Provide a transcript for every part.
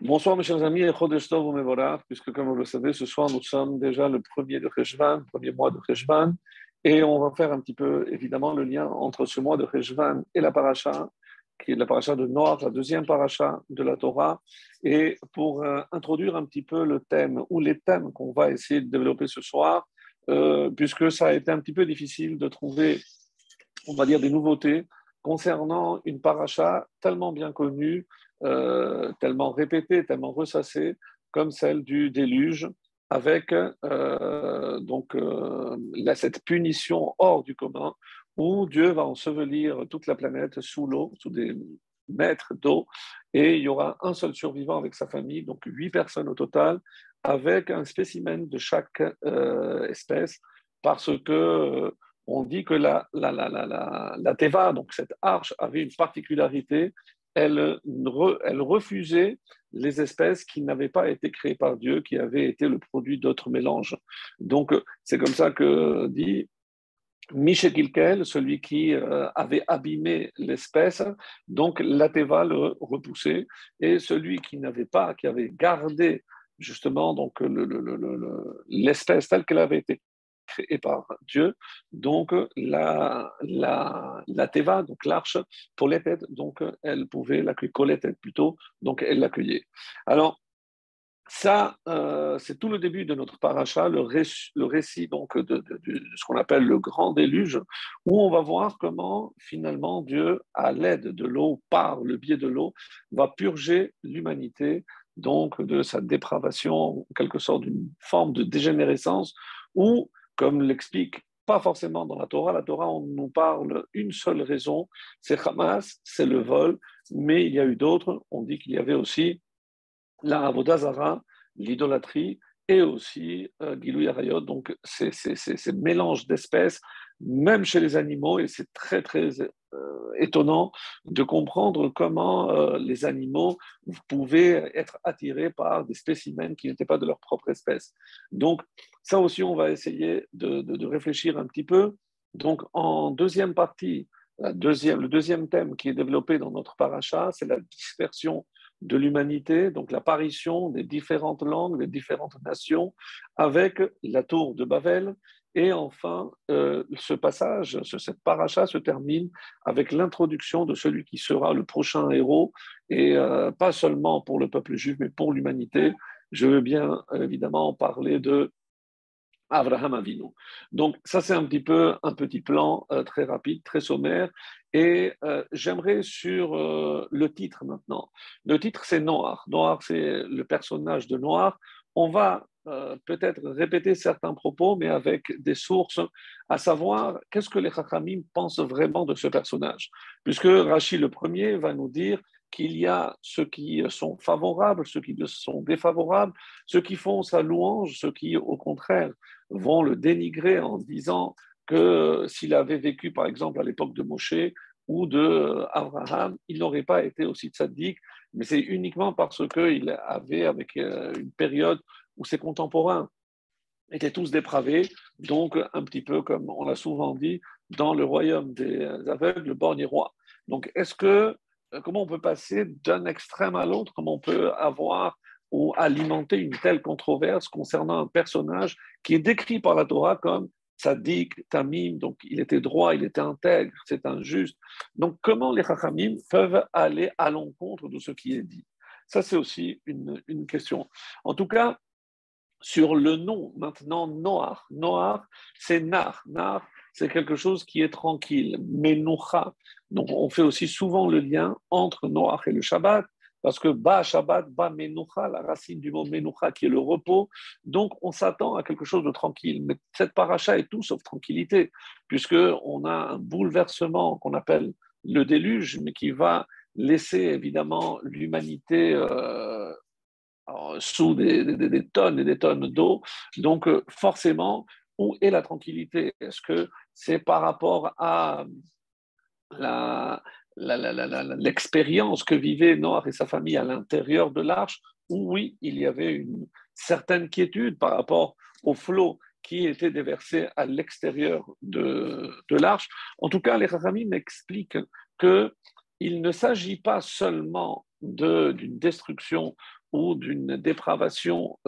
Bonsoir mes chers amis, et Chodesh Tov Umevorach, puisque comme vous le savez, ce soir nous sommes déjà le premier de Cheshvan, premier mois de Cheshvan, et on va faire un petit peu évidemment le lien entre ce mois de Cheshvan et la paracha, qui est la paracha de Noach, la deuxième paracha de la Torah, et pour introduire un petit peu le thème ou les thèmes qu'on va essayer de développer ce soir, puisque ça a été un petit peu difficile de trouver, on va dire, des nouveautés concernant une paracha tellement bien connue, tellement répétée, tellement ressassée, comme celle du déluge, avec cette punition hors du commun, où Dieu va ensevelir toute la planète sous l'eau, sous des mètres d'eau, et il y aura un seul survivant avec sa famille, donc 8 personnes au total, avec un spécimen de chaque espèce, parce que on dit que la Teva, donc cette arche, avait une particularité. Elle refusait les espèces qui n'avaient pas été créées par Dieu, qui avaient été le produit d'autres mélanges. Donc, c'est comme ça que dit Mishekilkel, celui qui avait abîmé l'espèce, donc la Teva le repoussait, et celui qui n'avait pas, qui avait gardé justement donc l'espèce telle qu'elle avait été créée par Dieu, donc la Teva, donc l'arche, pour les têtes, donc elle pouvait l'accueillir, les têtes plutôt, donc elle l'accueillait. Alors, ça, c'est tout le début de notre paracha, le récit donc de ce qu'on appelle le grand déluge, où on va voir comment finalement Dieu, à l'aide de l'eau, par le biais de l'eau, va purger l'humanité donc de sa dépravation, en quelque sorte d'une forme de dégénérescence, où, comme l'explique pas forcément dans la Torah, on nous parle une seule raison, c'est Hamas, c'est le vol, mais il y a eu d'autres, on dit qu'il y avait aussi la Avodazara, l'idolâtrie, et aussi Gilou Arayot, donc ces mélanges d'espèces, même chez les animaux, et c'est très très étonnant de comprendre comment les animaux pouvaient être attirés par des spécimens qui n'étaient pas de leur propre espèce. Donc ça aussi, on va essayer de réfléchir un petit peu. Donc en deuxième partie, le deuxième thème qui est développé dans notre paracha, c'est la dispersion de l'humanité, donc l'apparition des différentes langues, des différentes nations, avec la tour de Babel. Et enfin, ce passage, cette paracha se termine avec l'introduction de celui qui sera le prochain héros, et pas seulement pour le peuple juif, mais pour l'humanité. Je veux bien évidemment parler de Abraham Avinu. Donc ça, c'est un petit peu un petit plan très rapide, très sommaire. Et j'aimerais sur le titre maintenant. Le titre, c'est Noir. Noir, c'est le personnage de Noir. On va peut-être répéter certains propos, mais avec des sources, à savoir qu'est-ce que les Chachamim pensent vraiment de ce personnage. Puisque Rachid le premier va nous dire qu'il y a ceux qui sont favorables, ceux qui sont défavorables, ceux qui font sa louange, ceux qui, au contraire, vont le dénigrer en disant que s'il avait vécu, par exemple, à l'époque de Moshe ou de Abraham, il n'aurait pas été aussi tzaddik, mais c'est uniquement parce qu'il avait, avec une période où ses contemporains étaient tous dépravés, donc un petit peu comme on l'a souvent dit, dans le royaume des aveugles, le borgne roi. Donc, comment on peut passer d'un extrême à l'autre, comment on peut avoir ou alimenter une telle controverse concernant un personnage qui est décrit par la Torah comme tzaddik, tamim, donc il était droit, il était intègre, c'est injuste. Donc, comment les chachamim peuvent aller à l'encontre de ce qui est dit? Ça, c'est aussi une question. En tout cas, sur le nom, maintenant, Noach. Noach, c'est Nar. Nar, c'est quelque chose qui est tranquille. Menoucha. Donc, on fait aussi souvent le lien entre Noach et le Shabbat, parce que Ba Shabbat, Ba Menoucha, la racine du mot Menoucha, qui est le repos. Donc, on s'attend à quelque chose de tranquille. Mais cette paracha est tout sauf tranquillité, puisqu'on a un bouleversement qu'on appelle le déluge, mais qui va laisser évidemment l'humanité sous des tonnes et des tonnes d'eau. Donc, forcément, où est la tranquillité? Est-ce que c'est par rapport à la, l'expérience que vivait Noach et sa famille à l'intérieur de l'arche, où oui, il y avait une certaine quiétude par rapport au flot qui était déversé à l'extérieur de l'arche? En tout cas, les Chachamim m'expliquent qu'il ne s'agit pas seulement d'une destruction ou d'une dépravation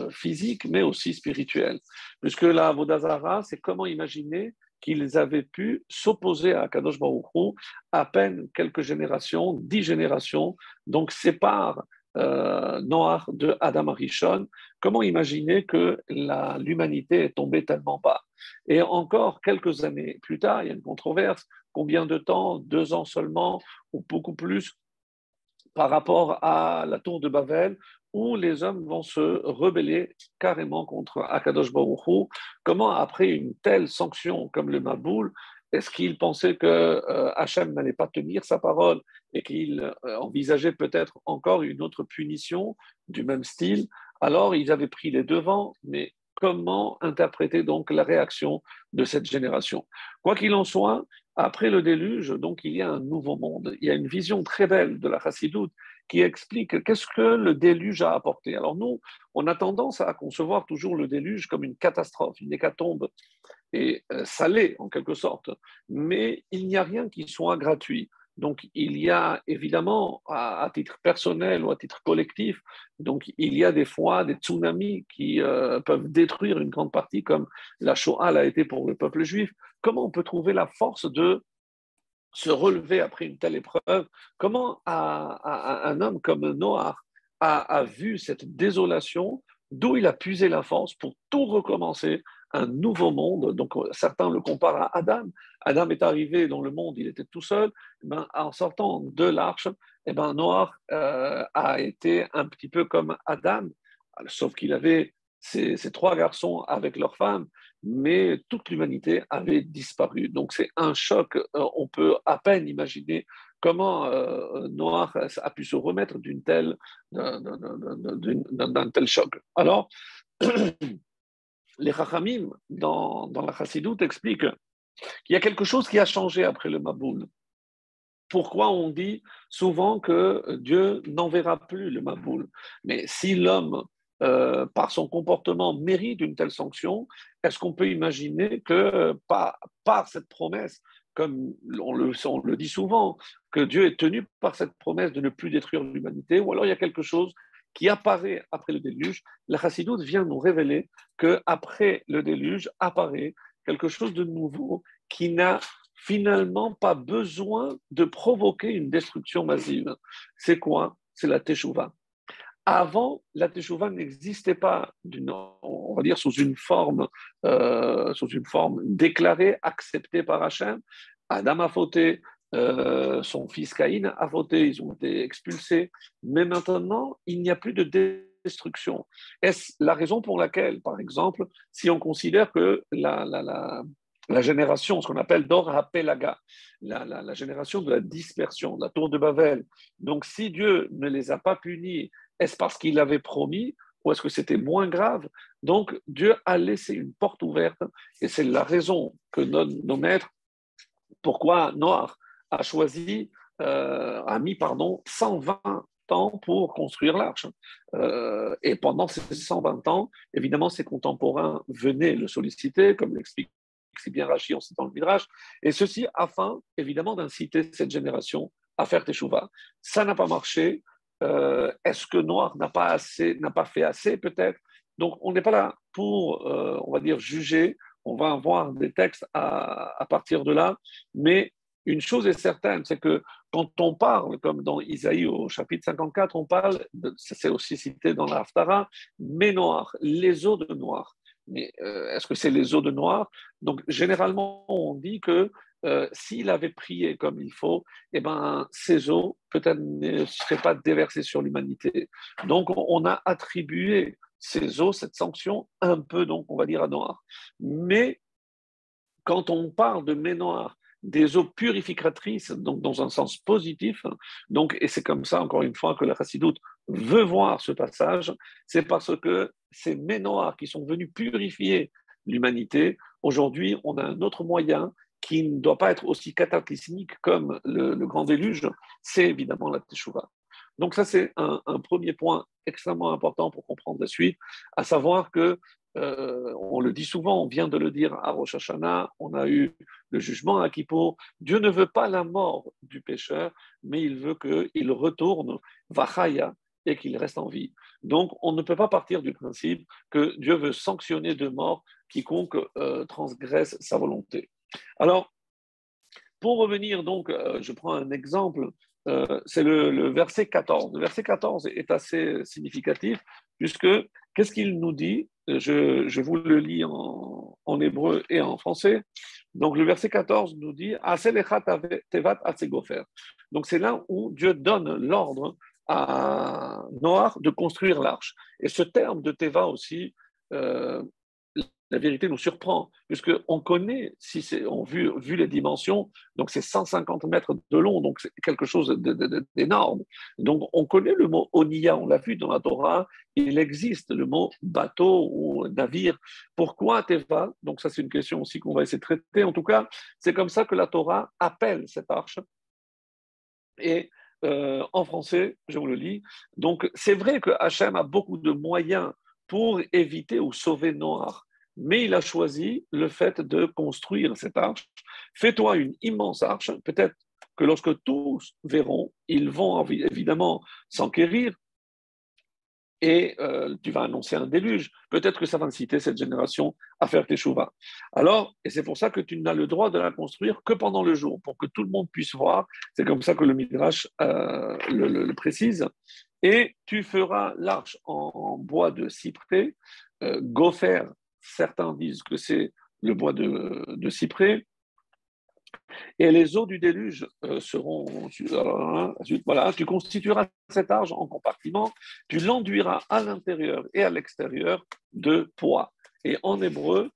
physique, mais aussi spirituelle. Puisque la Vodazara, c'est comment imaginer qu'ils avaient pu s'opposer à Kadosh Baruch Hu à peine quelques générations, 10 générations, donc sépare Noach de Adam Arishon. Comment imaginer que l'humanité est tombée tellement bas? Et encore quelques années plus tard, il y a une controverse. Combien de temps? 2 ans seulement ou beaucoup plus par rapport à la tour de Babel, où les hommes vont se rebeller carrément contre Akadosh Baruch Hu. Comment, après une telle sanction comme le Maboul, est-ce qu'ils pensaient que Hachem n'allait pas tenir sa parole et qu'il envisageait peut-être encore une autre punition du même style? Alors, ils avaient pris les devants, mais comment interpréter donc la réaction de cette génération? Quoi qu'il en soit, après le déluge, donc il y a un nouveau monde. Il y a une vision très belle de la Chassidoute qui explique qu'est-ce que le déluge a apporté. Alors nous, on a tendance à concevoir toujours le déluge comme une catastrophe, une hécatombe, et salée en quelque sorte. Mais il n'y a rien qui soit gratuit. Donc il y a évidemment, à titre personnel ou à titre collectif, donc il y a des fois des tsunamis qui peuvent détruire une grande partie, comme la Shoah l'a été pour le peuple juif. Comment on peut trouver la force de se relever après une telle épreuve? Comment un homme comme Noah a vu cette désolation, d'où il a puisé la force pour tout recommencer, un nouveau monde? Donc certains le comparent à Adam. Adam est arrivé dans le monde, il était tout seul. Eh ben, en sortant de l'arche, eh ben, Noah a été un petit peu comme Adam, sauf qu'il avait ces 3 garçons avec leurs femmes, mais toute l'humanité avait disparu. Donc c'est un choc, on peut à peine imaginer comment Noah a pu se remettre d'un tel choc. Alors, les Chachamim, dans la Chassidoute, expliquent qu'il y a quelque chose qui a changé après le Maboul. Pourquoi on dit souvent que Dieu n'enverra plus le Maboul? Mais si l'homme, par son comportement, mérite une telle sanction, est-ce qu'on peut imaginer que par cette promesse, comme on le dit souvent, que Dieu est tenu par cette promesse de ne plus détruire l'humanité, ou alors il y a quelque chose qui apparaît après le déluge? La Chassidoute vient nous révéler qu'après le déluge apparaît quelque chose de nouveau qui n'a finalement pas besoin de provoquer une destruction massive. C'est quoi? C'est la teshuva. Avant, la teshuva n'existait pas, on va dire, sous une forme déclarée, acceptée par Hachem. Adam a fauté, son fils Caïn a fauté, ils ont été expulsés. Mais maintenant, il n'y a plus de destruction. Est-ce la raison pour laquelle, par exemple, si on considère que la génération, ce qu'on appelle Dor HaPelaga, la génération de la dispersion, de la tour de Babel. Donc, si Dieu ne les a pas punis, est-ce parce qu'il avait promis ou est-ce que c'était moins grave? Donc, Dieu a laissé une porte ouverte et c'est la raison que nos maîtres, pourquoi Noach a choisi, a mis, 120 ans pour construire l'arche. Et pendant ces 120 ans, évidemment, ses contemporains venaient le solliciter, comme l'explique si bien Rachi en citant le Midrash, et ceci afin, évidemment, d'inciter cette génération à faire teshuva. Ça n'a pas marché. Est-ce que Noir n'a pas fait assez, peut-être? Donc, on n'est pas là pour, on va dire, juger. On va avoir des textes à partir de là. Mais une chose est certaine, c'est que quand on parle, comme dans Isaïe au chapitre 54, on parle, c'est aussi cité dans la Haftara, mais Noir, les eaux de Noir. Mais est-ce que c'est les eaux de Noir? Donc, généralement, on dit que s'il avait prié comme il faut, eh ben, ces eaux peut-être ne seraient pas déversées sur l'humanité. Donc, on a attribué ces eaux, cette sanction, un peu, donc, on va dire, à Noir. Mais quand on parle de Ménoir, des eaux purificatrices, donc dans un sens positif, donc, et c'est comme ça, encore une fois, que la Chassidoute veut voir ce passage, c'est parce que ces Ménoirs qui sont venus purifier l'humanité, aujourd'hui, on a un autre moyen qui ne doit pas être aussi cataclysmique comme le grand déluge, c'est évidemment la Teshuvah. Donc ça, c'est un premier point extrêmement important pour comprendre la suite, à savoir que on le dit souvent, on vient de le dire à Rosh Hashanah, on a eu le jugement à Kippour. Dieu ne veut pas la mort du pécheur, mais il veut qu'il retourne, Vachaya, et qu'il reste en vie. Donc, on ne peut pas partir du principe que Dieu veut sanctionner de mort quiconque transgresse sa volonté. Alors, pour revenir donc, je prends un exemple, c'est le verset 14. Le verset 14 est assez significatif, puisque qu'est-ce qu'il nous dit? Je vous le lis en hébreu et en français. Donc le verset 14 nous dit tevat atsegofer. Donc c'est là où Dieu donne l'ordre à Noach de construire l'arche. Et ce terme de teva aussi, euh, la vérité nous surprend, puisqu'on connaît, si on vu les dimensions, donc c'est 150 mètres de long, donc c'est quelque chose d'énorme. Donc on connaît le mot onia, on l'a vu dans la Torah, il existe le mot bateau ou navire. Pourquoi Teva? Donc ça c'est une question aussi qu'on va essayer de traiter. En tout cas, c'est comme ça que la Torah appelle cette arche. Et en français, je vous le lis. Donc c'est vrai que Hachem a beaucoup de moyens pour éviter ou sauver Noach, mais il a choisi le fait de construire cette arche. Fais-toi une immense arche, peut-être que lorsque tous verront, ils vont évidemment s'enquérir et tu vas annoncer un déluge. Peut-être que ça va inciter cette génération à faire teshuva. Alors, et c'est pour ça que tu n'as le droit de la construire que pendant le jour, pour que tout le monde puisse voir. C'est comme ça que le Midrash le précise. Et tu feras l'arche en bois de cyprès, gopher, certains disent que c'est le bois de cyprès, et les eaux du déluge seront. Voilà, tu constitueras cette arche en compartiments, tu l'enduiras à l'intérieur et à l'extérieur de poids. Et en hébreu,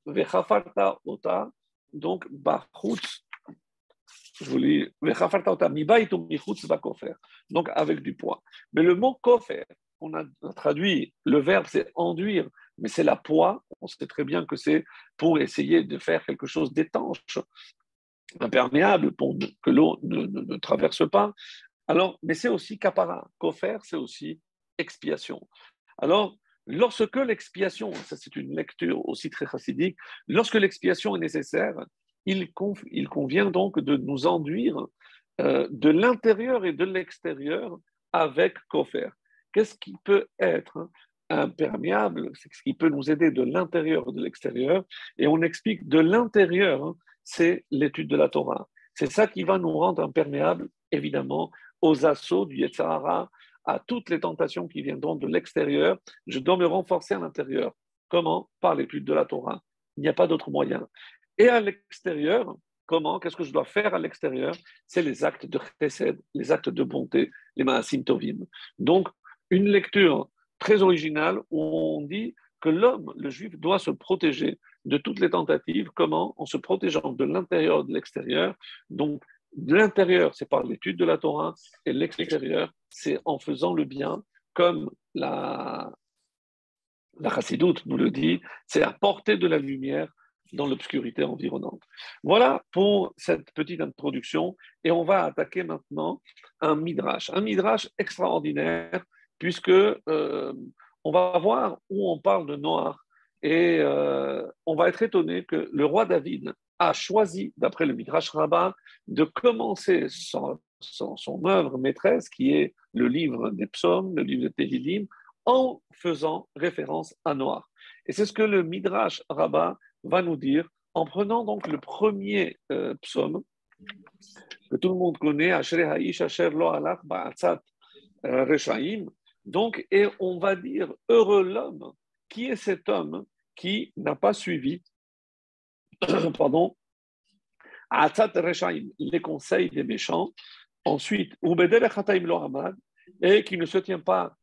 vechafarta ota, donc bachutz, je vous lis, vechafarta ota mibait ou michutz bakofer, donc avec du poids. Mais le mot kofer, on a traduit, le verbe c'est enduire, mais c'est la poix. On sait très bien que c'est pour essayer de faire quelque chose d'étanche, imperméable pour que l'eau ne traverse pas. Alors, mais c'est aussi kapara. Kofer, c'est aussi expiation. Alors, lorsque l'expiation, ça c'est une lecture aussi très chassidique, lorsque l'expiation est nécessaire, il convient donc de nous enduire de l'intérieur et de l'extérieur avec kofer. Qu'est-ce qui peut être imperméable? C'est ce qui peut nous aider de l'intérieur et de l'extérieur. Et on explique de l'intérieur, c'est l'étude de la Torah. C'est ça qui va nous rendre imperméables, évidemment, aux assauts du Yetzer Hara, à toutes les tentations qui viendront de l'extérieur. Je dois me renforcer à l'intérieur. Comment? Par l'étude de la Torah. Il n'y a pas d'autre moyen. Et à l'extérieur, comment? Qu'est-ce que je dois faire à l'extérieur? C'est les actes de chesed, les actes de bonté, les maasim tovim. Donc, une lecture très originale où on dit que l'homme, le juif, doit se protéger de toutes les tentatives. Comment? En se protégeant de l'intérieur et de l'extérieur. Donc, de l'intérieur, c'est par l'étude de la Torah, et l'extérieur, c'est en faisant le bien, comme la chassidoute nous le dit, c'est apporter de la lumière dans l'obscurité environnante. Voilà pour cette petite introduction, et on va attaquer maintenant un midrash extraordinaire, puisque on va voir où on parle de Noach, et on va être étonné que le roi David a choisi, d'après le Midrash Rabbah, de commencer son œuvre maîtresse, qui est le livre des psaumes, le livre de Tehillim, en faisant référence à Noach. Et c'est ce que le Midrash Rabbah va nous dire en prenant donc le premier psaume que tout le monde connaît, Ashrei Ha'ish Asher Lo Halach Ba'atzat Reshaim. Donc, et on va dire heureux l'homme. Qui est cet homme qui n'a pas suivi, pardon, Atzat Reshaim, les conseils des méchants. Ensuite, Ubederech Hataim Lo Hamad, et qui ne se tient pas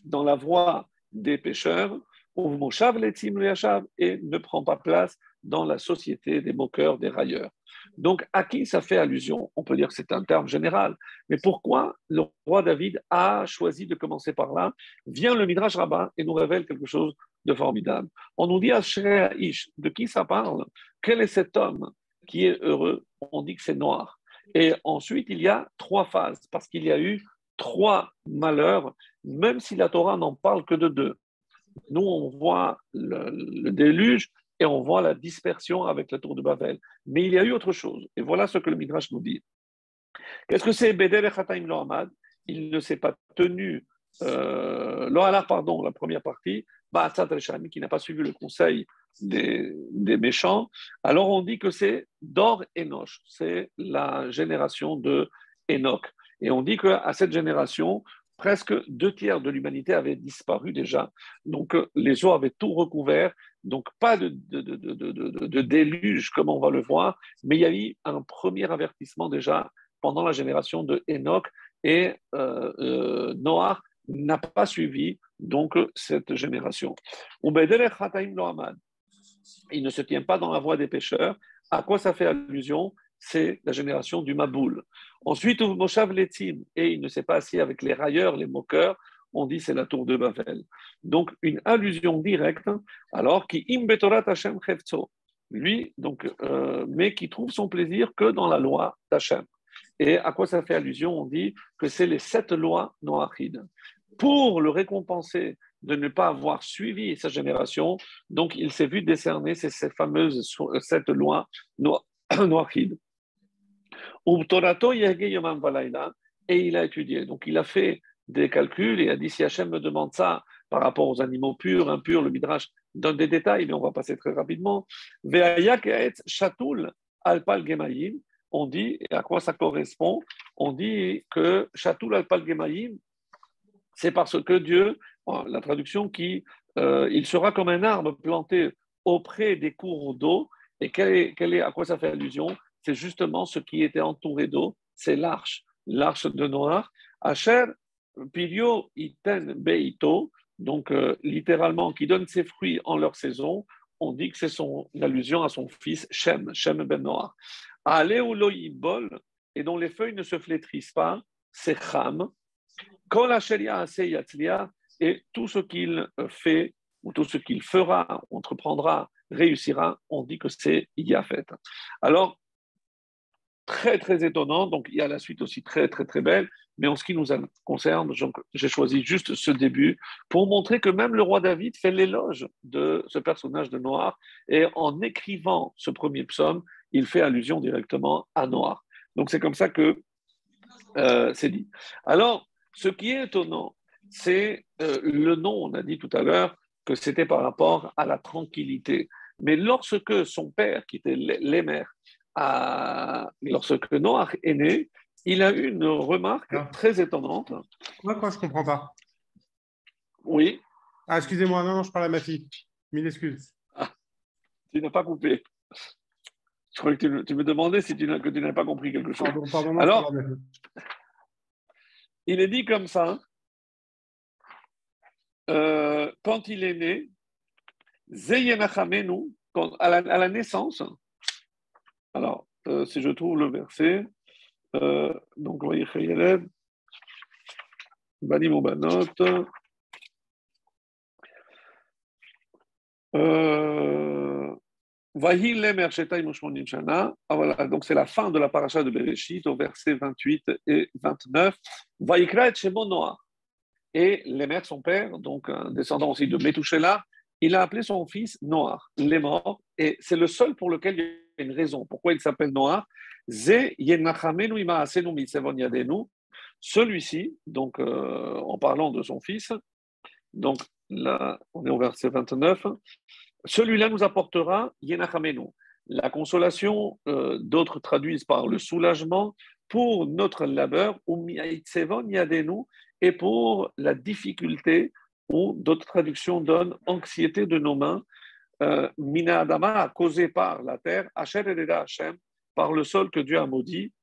dans la voie des pécheurs, et ne prend pas place dans la société des moqueurs, des railleurs. Donc, à qui ça fait allusion? On peut dire que c'est un terme général. Mais pourquoi le roi David a choisi de commencer par là? Vient le Midrash Rabbah et nous révèle quelque chose de formidable. On nous dit Ashrei Ha'ish, de qui ça parle? Quel est cet homme qui est heureux? On dit que c'est Noach. Et ensuite, il y a 3 phases, parce qu'il y a eu 3 malheurs, même si la Torah n'en parle que de 2. Nous, on voit le déluge et on voit la dispersion avec la tour de Babel. Mais il y a eu autre chose. Et voilà ce que le Midrash nous dit. Qu'est-ce que c'est Bedel et Chataim Lo Hamad? Il ne s'est pas tenu Loala, pardon, la première partie, Ba'atzat al-Shami, qui n'a pas suivi le conseil des méchants, alors on dit que c'est Dor Enoch, c'est la génération de Enoch. Et on dit qu'à cette génération, presque 2 tiers de l'humanité avait disparu déjà. Donc les eaux avaient tout recouvert. Donc pas de déluge comme on va le voir, mais il y a eu un premier avertissement déjà pendant la génération de Enoch et Noach n'a pas suivi donc cette génération. Il ne se tient pas dans la voie des pécheurs. À quoi ça fait allusion? C'est la génération du Maboul. Ensuite, Moshav Letzim, et il ne s'est pas assis avec les railleurs, les moqueurs, on dit c'est la tour de Babel. Donc, une allusion directe, alors qui imbetorat Hashem chefzo, lui, donc, mais qui trouve son plaisir que dans la loi d'Hachem. Et à quoi ça fait allusion? On dit que c'est les 7 lois noachides. Pour le récompenser de ne pas avoir suivi sa génération, donc il s'est vu décerner ces fameuses 7 lois noachides. Et il a étudié. Donc il a fait des calculs et a dit si Hachem me demande ça par rapport aux animaux purs, impurs, le Midrash donne des détails, mais on va passer très rapidement. On dit, et à quoi ça correspond? On dit que Shatoul al-Pal Gemaim, c'est parce que Dieu, la traduction qui, il sera comme un arbre planté auprès des cours d'eau. Et à quoi ça fait allusion? C'est justement ce qui était entouré d'eau, c'est l'arche de Noach. Asher Pirio Iten Beito, donc littéralement qui donne ses fruits en leur saison. On dit que c'est une allusion à son fils Shem ben Noach. Aleu lo yibol, et dont les feuilles ne se flétrissent pas, c'est Cham. Quand la Sheria assez yatzlia, et tout ce qu'il fait, ou tout ce qu'il fera, entreprendra, réussira, on dit que c'est Yafet. Alors, très, très étonnant, donc il y a la suite aussi très, très, très belle, mais en ce qui nous concerne, j'ai choisi juste ce début pour montrer que même le roi David fait l'éloge de ce personnage de Noach, et en écrivant ce premier psaume, il fait allusion directement à Noach. Donc c'est comme ça que c'est dit. Alors, ce qui est étonnant, c'est le nom, on a dit tout à l'heure que c'était par rapport à la tranquillité. Mais lorsque son père, qui était Lémer, lorsque Noach est né, il a eu une remarque très étonnante. Quoi, je ne comprends pas. Oui. Ah, excusez-moi, non, je parle à ma fille. Mille excuses. Ah, tu n'as pas coupé. Je croyais que tu me demandais si que tu n'as pas compris quelque chose. Pardon, alors, il est dit comme ça, quand il est né, Zeyenachamenu, à la naissance, alors, si je trouve le verset, donc, voyez, Bani Mobanot, voilà, donc c'est la fin de la paracha de Bereshit au verset 28 et 29. Vaikra et Shemo Noach. Et Lémer, son père, donc un descendant aussi de Methuselah, il a appelé son fils Noach, Lémor, et c'est le seul pour lequel il y a une raison. Pourquoi il s'appelle Noach? Celui-ci, donc en parlant de son fils, donc là, on est au verset 29, celui-là nous apportera Yenachamenu, la consolation, d'autres traduisent par le soulagement pour notre labeur, ou Yadenu, et pour la difficulté, ou d'autres traductions donnent anxiété de nos mains, Mina Adama, causée par la terre, Asher Eleda Hashem, par le sol que Dieu a maudit.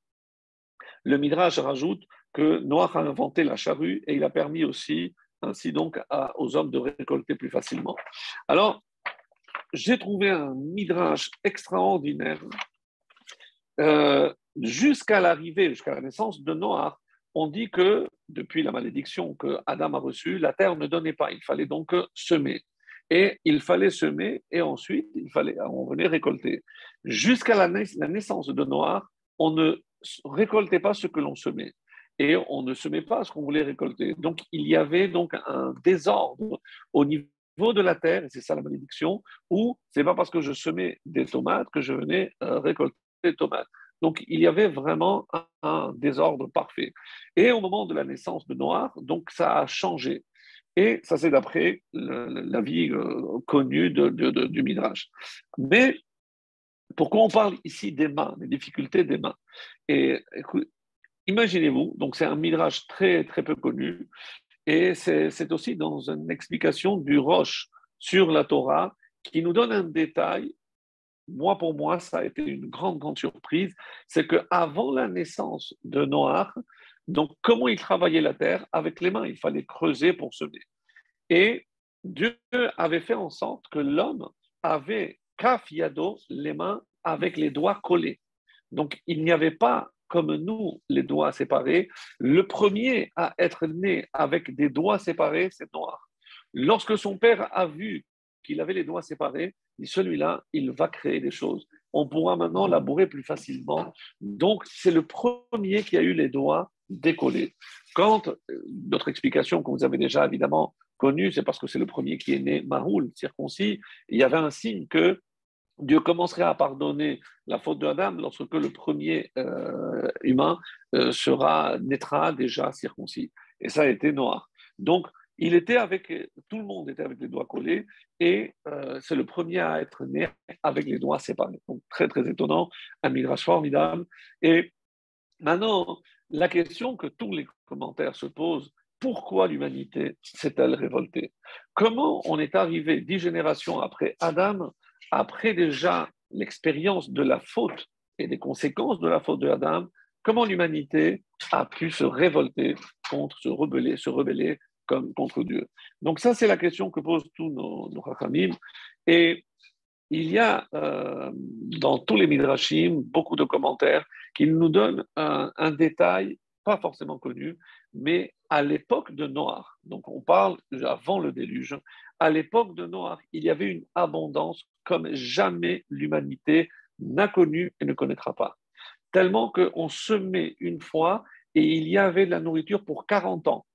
Le Midrash rajoute que Noach a inventé la charrue et il a permis aussi, ainsi donc, aux hommes de récolter plus facilement. Alors, j'ai trouvé un Midrash extraordinaire. Jusqu'à l'arrivée, jusqu'à la naissance de Noach, on dit que depuis la malédiction que Adam a reçue, la terre ne donnait pas. Il fallait donc semer. Et il fallait semer et ensuite on venait récolter. Jusqu'à la naissance de Noach, on ne récoltait pas ce que l'on semait. Et on ne semait pas ce qu'on voulait récolter. Donc il y avait donc un désordre au niveau de la terre, et c'est ça la malédiction, où c'est pas parce que je semais des tomates que je venais récolter des tomates. Donc, il y avait vraiment un désordre parfait. Et au moment de la naissance de Noir, donc ça a changé. Et ça, c'est d'après la vie connue du Midrash. Mais pourquoi on parle ici des mains, des difficultés des mains? Et écoute, imaginez-vous, donc c'est un Midrash très, très peu connu, et c'est aussi dans une explication du Roche sur la Torah qui nous donne un détail. Moi, pour moi, ça a été une grande, grande surprise. C'est qu'avant la naissance de Noach, donc comment il travaillait la terre avec les mains, il fallait creuser pour semer. Et Dieu avait fait en sorte que l'homme avait kaf yado, les mains avec les doigts collés. Donc il n'y avait pas comme nous les doigts séparés. Le premier à être né avec des doigts séparés, c'est Noir. Lorsque son père a vu qu'il avait les doigts séparés, il dit celui-là, il va créer des choses. On pourra maintenant labourer plus facilement. Donc c'est le premier qui a eu les doigts décollés. Quand notre explication que vous avez déjà évidemment connue, c'est parce que c'est le premier qui est né Mahoul, circoncis. Il y avait un signe que Dieu commencerait à pardonner la faute de Adam lorsque le premier humain naîtra déjà circoncis. Et ça a été Noir. Donc, il était avec, tout le monde était avec les doigts collés et c'est le premier à être né avec les doigts séparés. Donc, très, très étonnant, un midrash formidable. Et maintenant, la question que tous les commentaires se posent, pourquoi l'humanité s'est-elle révoltée? Comment on est arrivé 10 générations après Adam, après déjà l'expérience de la faute et des conséquences de la faute de Adam, comment l'humanité a pu se révolter se rebeller comme contre Dieu? Donc ça, c'est la question que posent tous nos rachamim. Et il y a dans tous les midrashim beaucoup de commentaires qui nous donnent un détail pas forcément connu, mais à l'époque de Noach, donc on parle avant le déluge, à l'époque de Noach, il y avait une abondance comme jamais l'humanité n'a connu et ne connaîtra pas. Tellement qu'on semait une fois et il y avait de la nourriture pour 40 ans.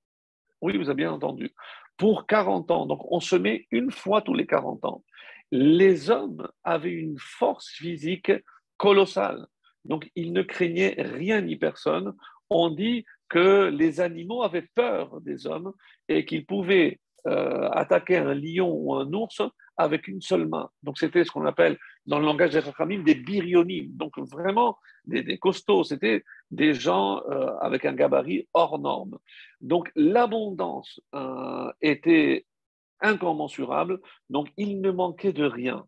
Oui, vous avez bien entendu. Pour 40 ans. Donc, on se met une fois tous les 40 ans. Les hommes avaient une force physique colossale. Donc, ils ne craignaient rien ni personne. On dit que les animaux avaient peur des hommes et qu'ils pouvaient attaquer un lion ou un ours avec une seule main. Donc, c'était ce qu'on appelle, dans le langage des Rachamim, des birionim. Donc, vraiment, des costauds. C'était des gens avec un gabarit hors norme. Donc l'abondance était incommensurable, donc il ne manquait de rien.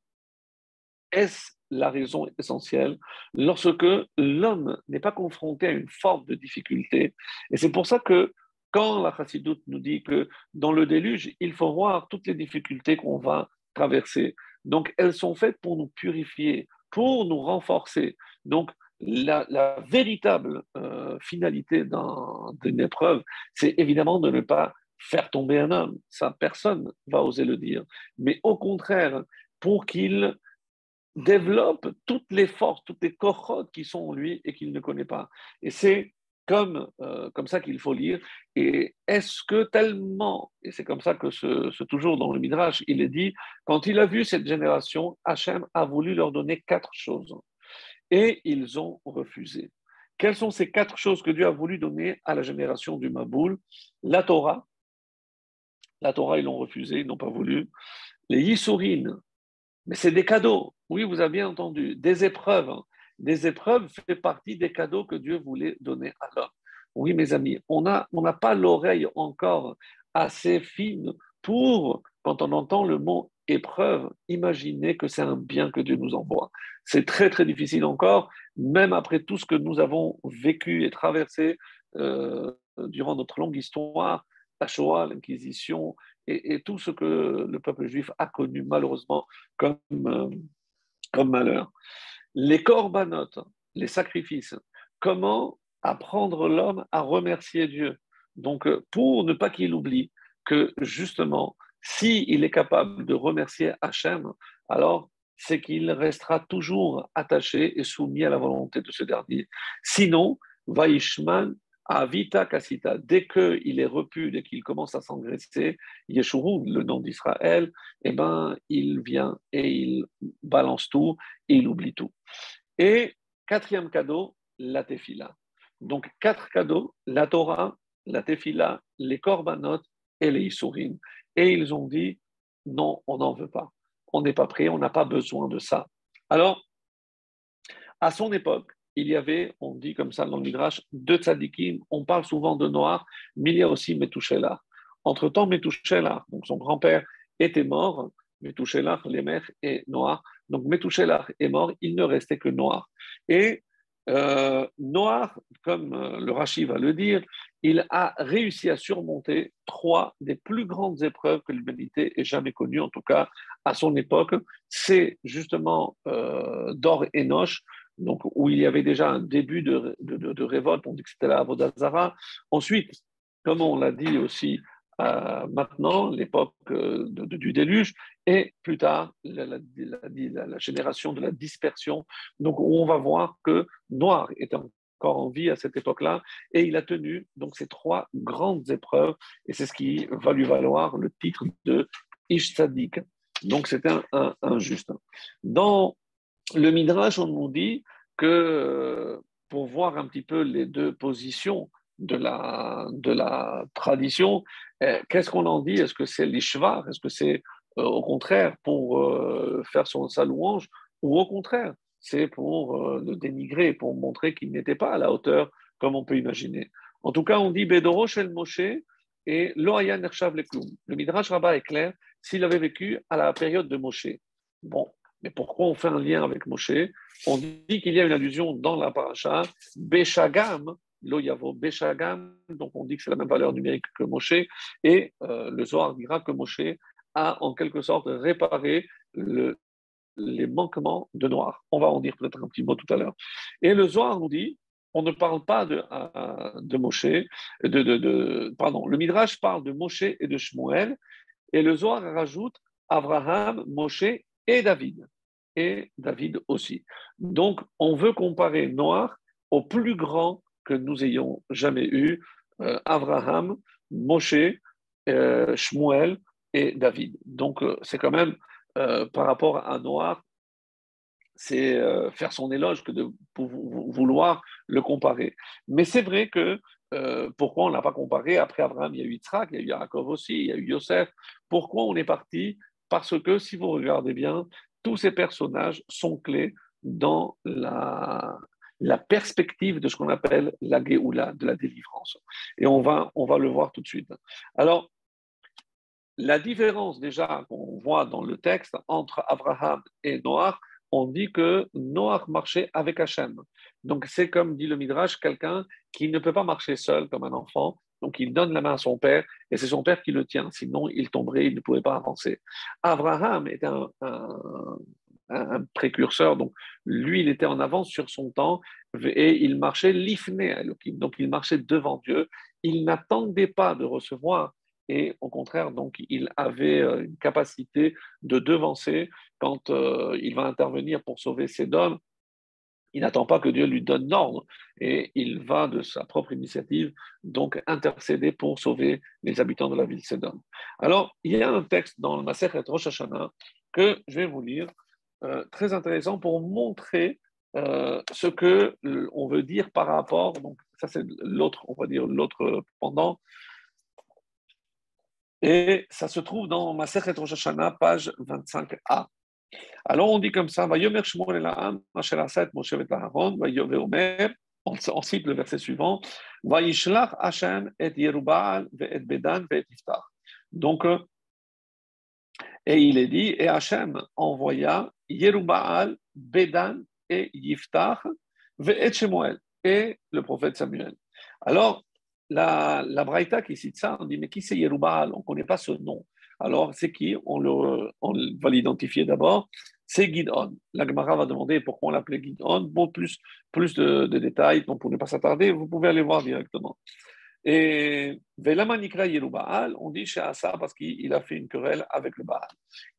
Est-ce la raison essentielle lorsque l'homme n'est pas confronté à une forme de difficulté? Et c'est pour ça que quand la Chassidoute nous dit que dans le déluge, il faut voir toutes les difficultés qu'on va traverser. Donc elles sont faites pour nous purifier, pour nous renforcer. Donc la véritable finalité d'une épreuve, c'est évidemment de ne pas faire tomber un homme. Ça, personne va oser le dire. Mais au contraire, pour qu'il développe toutes les forces, toutes les cohortes qui sont en lui et qu'il ne connaît pas. Et c'est comme ça qu'il faut lire. Et est-ce que tellement, et c'est comme ça que toujours dans le Midrash, il est dit, quand il a vu cette génération, Hachem a voulu leur donner 4 choses. Et ils ont refusé. Quelles sont ces 4 choses que Dieu a voulu donner à la génération du Maboul? La Torah. La Torah, ils l'ont refusé, ils n'ont pas voulu. Les Yissourines, mais c'est des cadeaux. Oui, vous avez bien entendu. Des épreuves. Des épreuves fait partie des cadeaux que Dieu voulait donner à l'homme. Oui, mes amis, on n'a pas l'oreille encore assez fine pour, quand on entend le mot épreuve, imaginer que c'est un bien que Dieu nous envoie. C'est très, très difficile encore, même après tout ce que nous avons vécu et traversé durant notre longue histoire, la Shoah, l'Inquisition, et tout ce que le peuple juif a connu malheureusement comme, comme malheur. Les corbanotes, les sacrifices, comment apprendre l'homme à remercier Dieu. Donc, pour ne pas qu'il oublie que justement, s'il est capable de remercier Hachem, alors c'est qu'il restera toujours attaché et soumis à la volonté de ce dernier. Sinon, Vaishman Avita Kasita, dès qu'il est repu, dès qu'il commence à s'engraisser, Yeshurun, le nom d'Israël, eh ben, il vient et il balance tout et il oublie tout. Et quatrième cadeau, la tefila. Donc, 4 cadeaux, la Torah, la tefila, les korbanot et les issourim. Et ils ont dit, non, on n'en veut pas. On n'est pas prêt, on n'a pas besoin de ça. Alors, à son époque, il y avait, on dit comme ça dans le Midrash, 2 tzadikim. On parle souvent de Noach, mais il y a aussi Metouchelach. Entre-temps, Metouchelach, donc son grand-père, était mort. Metouchelach, les mères et Noach. Donc Metouchelach est mort, il ne restait que Noach. Et Noach, comme le Rashi va le dire, il a réussi à surmonter 3 des plus grandes épreuves que l'humanité ait jamais connues, en tout cas à son époque. C'est justement Dor Enoch, donc, où il y avait déjà un début de révolte, on dit que c'était la Avodazara. Ensuite, comme on l'a dit aussi maintenant, l'époque du déluge, et plus tard, la génération de la dispersion. Donc, on va voir que Noir était encore en vie à cette époque-là, et il a tenu donc ces 3 grandes épreuves, et c'est ce qui va lui valoir le titre de Ish Tzadik. Donc, c'était un juste. Dans le Midrash, on nous dit que pour voir un petit peu les 2 positions de la tradition, qu'est-ce qu'on en dit? Est-ce que c'est l'ishvar? Est-ce que c'est au contraire pour faire sa louange? Ou au contraire, c'est pour le dénigrer, pour montrer qu'il n'était pas à la hauteur comme on peut imaginer? En tout cas, on dit Bedoro shel Moshe et Lo haya nershav leklum. Le Midrash Rabbah est clair, s'il avait vécu à la période de Moshe. Bon, mais pourquoi on fait un lien avec Moshe? On dit qu'il y a une allusion dans la paracha, Beshagam, lo yavo Beshagam, donc on dit que c'est la même valeur numérique que Moshe, et le Zohar dira que Moshe a en quelque sorte réparé les manquements de Noir. On va en dire peut-être un petit mot tout à l'heure. Et le Zohar nous dit, on ne parle pas de Moshe, pardon, le Midrash parle de Moshe et de Shmuel, et le Zohar rajoute Abraham, Moshe et David. Et David aussi. Donc, on veut comparer Noir au plus grand que nous ayons jamais eu, Abraham, Moshe, Shmuel et David. Donc, c'est quand même, par rapport à Noir, c'est faire son éloge que de vouloir le comparer. Mais c'est vrai que pourquoi on n'a pas comparé? Après Abraham, il y a eu Yitzhak, il y a eu Yaakov aussi, il y a eu Yosef. Pourquoi on est parti? Parce que si vous regardez bien, tous ces personnages sont clés dans la perspective de ce qu'on appelle la Géoula, de la délivrance. Et on va le voir tout de suite. Alors, la différence déjà qu'on voit dans le texte entre Abraham et Noach, on dit que Noach marchait avec Hachem. Donc c'est comme dit le Midrash, quelqu'un qui ne peut pas marcher seul comme un enfant. Donc il donne la main à son père et c'est son père qui le tient. Sinon il tomberait, il ne pouvait pas avancer. Abraham est un précurseur, donc lui il était en avance sur son temps et il marchait l'ifné à Elohim. Donc il marchait devant Dieu. Il n'attendait pas de recevoir et au contraire, donc, il avait une capacité de devancer quand il va intervenir pour sauver Sédom. Il n'attend pas que Dieu lui donne l'ordre et il va de sa propre initiative donc intercéder pour sauver les habitants de la ville Sédom. Alors, il y a un texte dans le Masechet Rosh Hashanah que je vais vous lire, très intéressant pour montrer ce que on veut dire par rapport. Donc, ça c'est l'autre, on va dire l'autre pendant. Et ça se trouve dans Masechet Rosh Hashanah, page 25a. Alors on dit comme ça, Vayomer Shmuel el Ha'am, Asher Asa et Moshe et Aaron, Vayomer, on cite le verset suivant, Vayishlach Hashem et Yerubal et Bedan et Yiftach. Donc, et il est dit, et Hashem envoya Yerubal, Bedan et Yiftach, et Shemuel, et le prophète Samuel. Alors, la Braïta qui cite ça, on dit, mais qui c'est Yerubal? On ne connaît pas ce nom. Alors, c'est qui? On va l'identifier d'abord. C'est Gidon. La Gemara va demander pourquoi on l'appelait Gidon. Bon, plus de détails, donc pour ne pas s'attarder, vous pouvez aller voir directement. Et Velama Nikra Yerubal, on dit chez Asa parce qu'il a fait une querelle avec le Baal.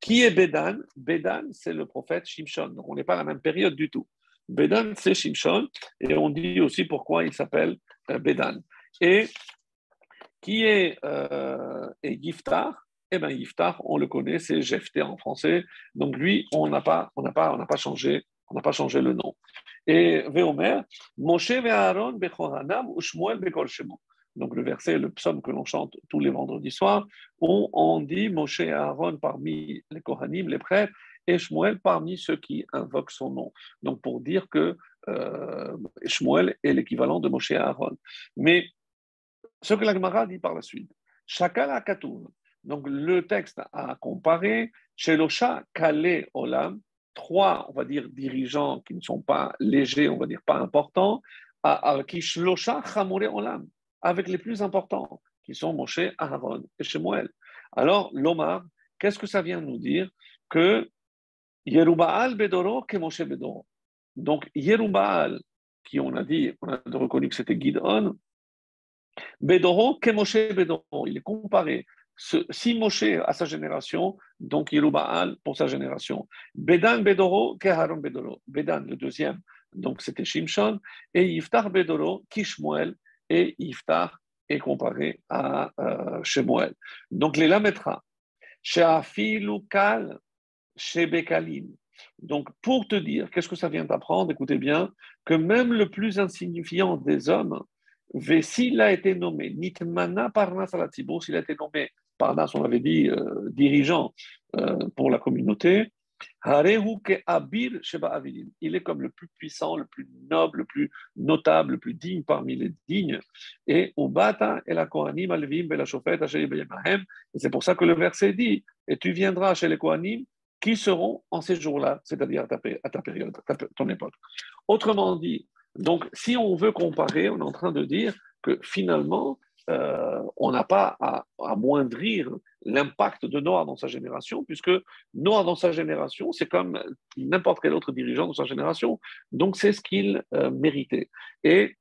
Qui est Bédan? Bédan, c'est le prophète Shimshon. Donc, on n'est pas à la même période du tout. Bédan, c'est Shimshon. Et on dit aussi pourquoi il s'appelle Bédan. Et qui est Yiftach? Eh bien, Yiftach, on le connaît, c'est Jephthé en français. Donc lui, on n'a pas changé On n'a pas changé le nom. Et Veomer, Moshe ve'Aaron bechoranam u'Shmuel bekol shemo. Donc le verset, le psaume que l'on chante tous les vendredis soirs, où on dit Moshe et Aaron parmi les Kohanim, les prêtres, et Shmuel parmi ceux qui invoquent son nom. Donc pour dire que Shmuel est l'équivalent de Moshe et Aaron. Mais ce que la Gemara dit par la suite, Shakala Katoum. Donc le texte a comparé chez Losha Kale Olam, trois, on va dire, dirigeants qui ne sont pas légers, on va dire pas importants, à Kishlosha Chamore Olam, avec les plus importants, qui sont Moshe, Aaron et Shemuel. Alors, l'Omar, qu'est-ce que ça vient nous dire? Que Yerubaal Bedoro que Moshe Bedoro. Donc, Yerubaal, qui on a reconnu que c'était Gidon, Bedoro que Moshe Bedoro. Il est comparé. Si Moshe à sa génération, donc Yerubaal pour sa génération. Bedan Bedoro que Aaron Bedoro. Bedan, le deuxième, donc c'était Shimshon. Et Yiftar Bedoro, Kishmuel. Et Yiftar est comparé à Shemuel. Donc les Lametra, Sheafilu Kal, Shebekalim. Donc pour te dire, qu'est-ce que ça vient d'apprendre? Écoutez bien, que même le plus insignifiant des hommes, s'il a été nommé, Nitmana Parnas Alatibour, s'il a été nommé Parnas, on avait dit, dirigeant pour la communauté, il est comme le plus puissant, le plus noble, le plus notable, le plus digne parmi les dignes. Et c'est pour ça que le verset dit, et tu viendras chez les Kohanim qui seront en ces jours-là, c'est-à-dire à ta période, à ton époque. Autrement dit, donc si on veut comparer, on est en train de dire que finalement, on n'a pas à amoindrir l'impact de Noah dans sa génération, puisque Noah dans sa génération, c'est comme n'importe quel autre dirigeant dans sa génération. Donc c'est ce qu'il méritait. Et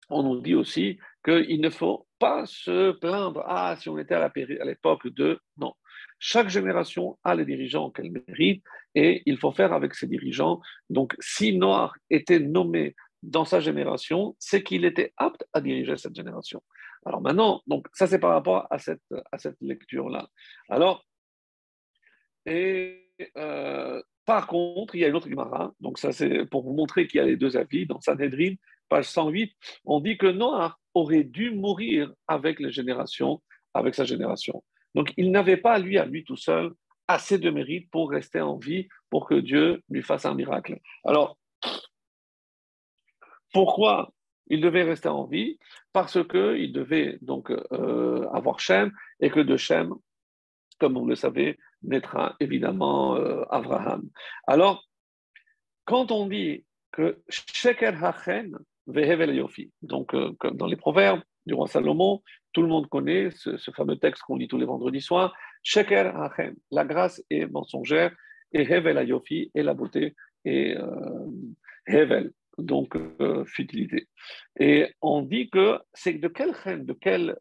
on nous dit aussi qu'il ne faut pas se plaindre, ah, si on était à l'époque de... Non. Chaque génération a les dirigeants qu'elle mérite et il faut faire avec ses dirigeants. Donc, si Noah était nommé dans sa génération, c'est qu'il était apte à diriger cette génération. Alors maintenant, donc ça c'est par rapport à cette lecture-là. Alors, par contre, il y a une autre Gemara, donc ça c'est pour vous montrer qu'il y a les deux avis. Dans Sanhedrin, page 108, on dit que Noah aurait dû mourir avec les générations, avec sa génération. Donc il n'avait pas, lui, à lui tout seul, assez de mérite pour rester en vie, pour que Dieu lui fasse un miracle. Alors, pourquoi il devait rester en vie? Parce qu'il devait donc avoir Shem, et que de Shem, comme vous le savez, naîtra évidemment Abraham. Alors, quand on dit que Sheker Hachen Vehevel Yofi, donc comme dans les proverbes du roi Salomon, tout le monde connaît ce fameux texte qu'on lit tous les vendredis soirs, Sheker Hachen, la grâce est mensongère, et Hevel Yofi est la beauté, et Hevel, donc futilité. Et on dit que c'est de quelle chen, de quelle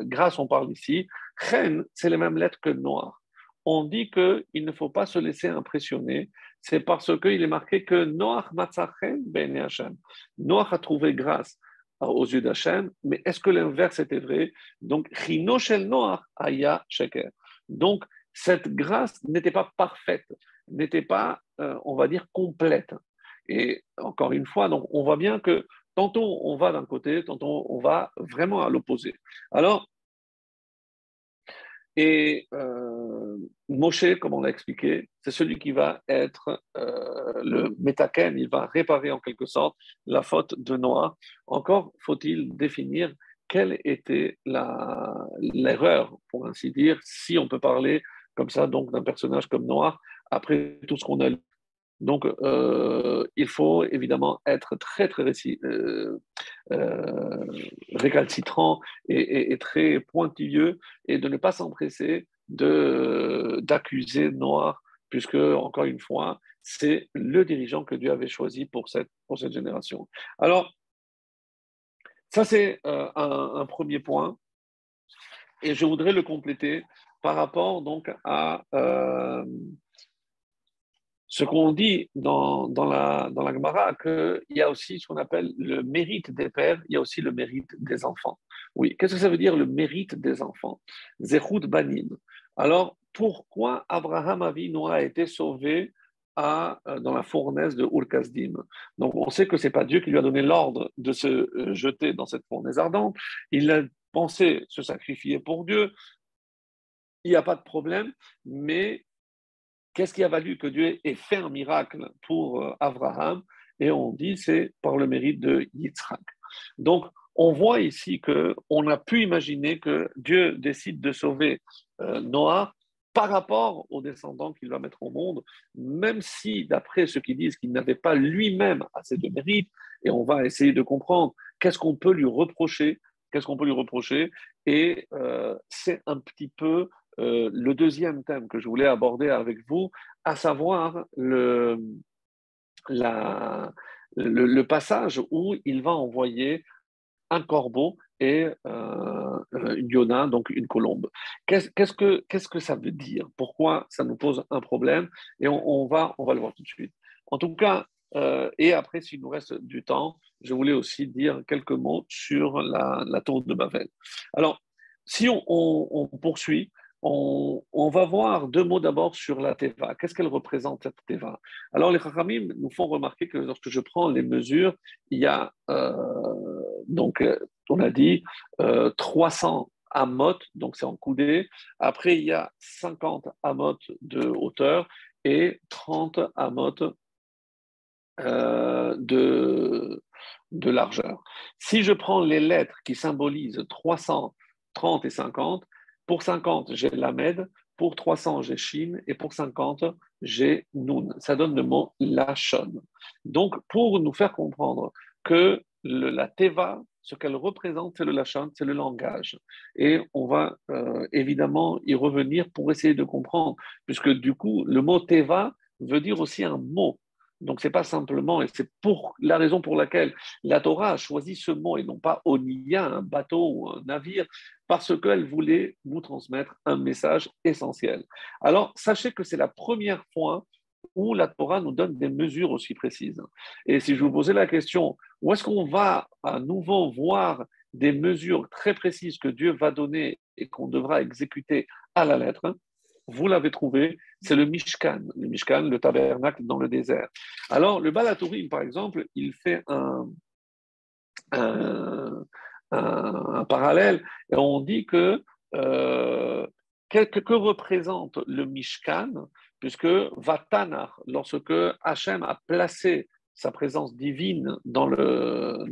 grâce on parle ici. Chen, c'est les mêmes lettres que noir. On dit qu'il ne faut pas se laisser impressionner. C'est parce qu'il est marqué que Noach matzachen ben Hashem. Noach a trouvé grâce aux yeux d'Hachem, mais est-ce que l'inverse était vrai? Donc, Chino shel Noach aya sheker. Donc, cette grâce n'était pas parfaite, n'était pas, on va dire, complète. Et encore une fois, donc, on voit bien que tantôt on va d'un côté, tantôt on va vraiment à l'opposé. Alors, et Moshe, comme on l'a expliqué, c'est celui qui va être le métaken, il va réparer en quelque sorte la faute de Noah. Encore faut-il définir quelle était l'erreur, pour ainsi dire, si on peut parler comme ça donc d'un personnage comme Noah, après tout ce qu'on a lu. Donc, il faut évidemment être très, très récalcitrant et très pointilleux et de ne pas s'empresser d'accuser Noah, puisque, encore une fois, c'est le dirigeant que Dieu avait choisi pour cette génération. Alors, ça, c'est un premier point. Et je voudrais le compléter par rapport donc à ce qu'on dit dans la Gemara, qu'il y a aussi ce qu'on appelle le mérite des pères, il y a aussi le mérite des enfants. Oui, qu'est-ce que ça veut dire le mérite des enfants? Zechut banim. Alors, pourquoi Abraham Avinu a été sauvé dans la fournaise de Ur-Kasdim. Donc, on sait que ce n'est pas Dieu qui lui a donné l'ordre de se jeter dans cette fournaise ardente. Il a pensé se sacrifier pour Dieu. Il n'y a pas de problème, mais qu'est-ce qui a valu que Dieu ait fait un miracle pour Abraham? Et on dit c'est par le mérite de Yitzhak. Donc, on voit ici qu'on a pu imaginer que Dieu décide de sauver Noah par rapport aux descendants qu'il va mettre au monde, même si, d'après ceux qui disent qu'il n'avait pas lui-même assez de mérite, et on va essayer de comprendre qu'est-ce qu'on peut lui reprocher, et c'est un petit peu le deuxième thème que je voulais aborder avec vous, à savoir la, le passage où il va envoyer un corbeau et une yona, donc une colombe. Qu'est-ce que ça veut dire? Pourquoi ça nous pose un problème? Et on va le voir tout de suite. En tout cas, et après, s'il nous reste du temps, je voulais aussi dire quelques mots sur la tour de Babel. Alors, si on poursuit, on va voir deux mots d'abord sur la Teva. Qu'est-ce qu'elle représente, cette Teva? Alors, les Chachamim nous font remarquer que lorsque je prends les mesures, il y a, donc, on a dit 300 amot, donc c'est en coudée. Après, il y a 50 amot de hauteur et 30 amot de largeur. Si je prends les lettres qui symbolisent 300, 30 et 50, pour 50, j'ai Lamed, pour 300, j'ai Shin, et pour 50, j'ai Nun. Ça donne le mot Lachon. Donc, pour nous faire comprendre que la Teva, ce qu'elle représente, c'est le Lachon, c'est le langage. Et on va évidemment y revenir pour essayer de comprendre, puisque du coup, le mot Teva veut dire aussi un mot. Donc, ce n'est pas simplement, et c'est pour la raison pour laquelle la Torah a choisi ce mot et non pas Onia, un bateau ou un navire, parce qu'elle voulait nous transmettre un message essentiel. Alors, sachez que c'est la première fois où la Torah nous donne des mesures aussi précises. Et si je vous posais la question, où est-ce qu'on va à nouveau voir des mesures très précises que Dieu va donner et qu'on devra exécuter à la lettre? Vous l'avez trouvé, c'est le Mishkan, le tabernacle dans le désert. Alors, le Balatourim, par exemple, il fait un, un parallèle et on dit que représente le Mishkan, puisque Vatanar, lorsque Hachem a placé sa présence divine dans le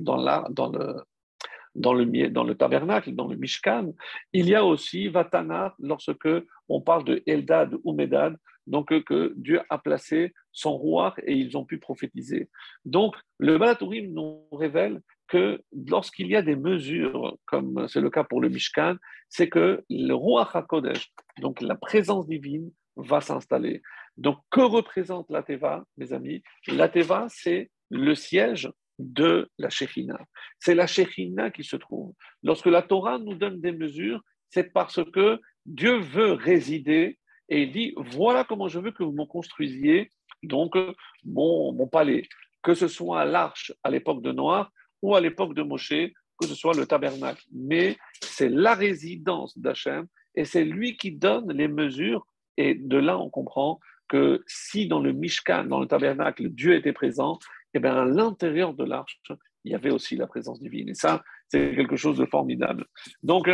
tabernacle, dans le Mishkan, il y a aussi Vatana lorsque on parle de Eldad ou Medad, donc que Dieu a placé son roi et ils ont pu prophétiser. Donc, le Balatourim nous révèle que lorsqu'il y a des mesures, comme c'est le cas pour le Mishkan, c'est que le roi HaKodesh, donc la présence divine, va s'installer. Donc, que représente la Teva, mes amis? La Teva, c'est le siège de la Shekhinah. C'est la Shekhinah qui se trouve. Lorsque la Torah nous donne des mesures, c'est parce que Dieu veut résider et il dit voilà comment je veux que vous me construisiez donc mon palais, que ce soit l'arche à l'époque de Noé ou à l'époque de Moshe, que ce soit le tabernacle. Mais c'est la résidence d'Hachem et c'est lui qui donne les mesures. Et de là, on comprend que si dans le Mishkan, dans le tabernacle, Dieu était présent, et bien à l'intérieur de l'arche, il y avait aussi la présence divine. Et ça, c'est quelque chose de formidable. Donc,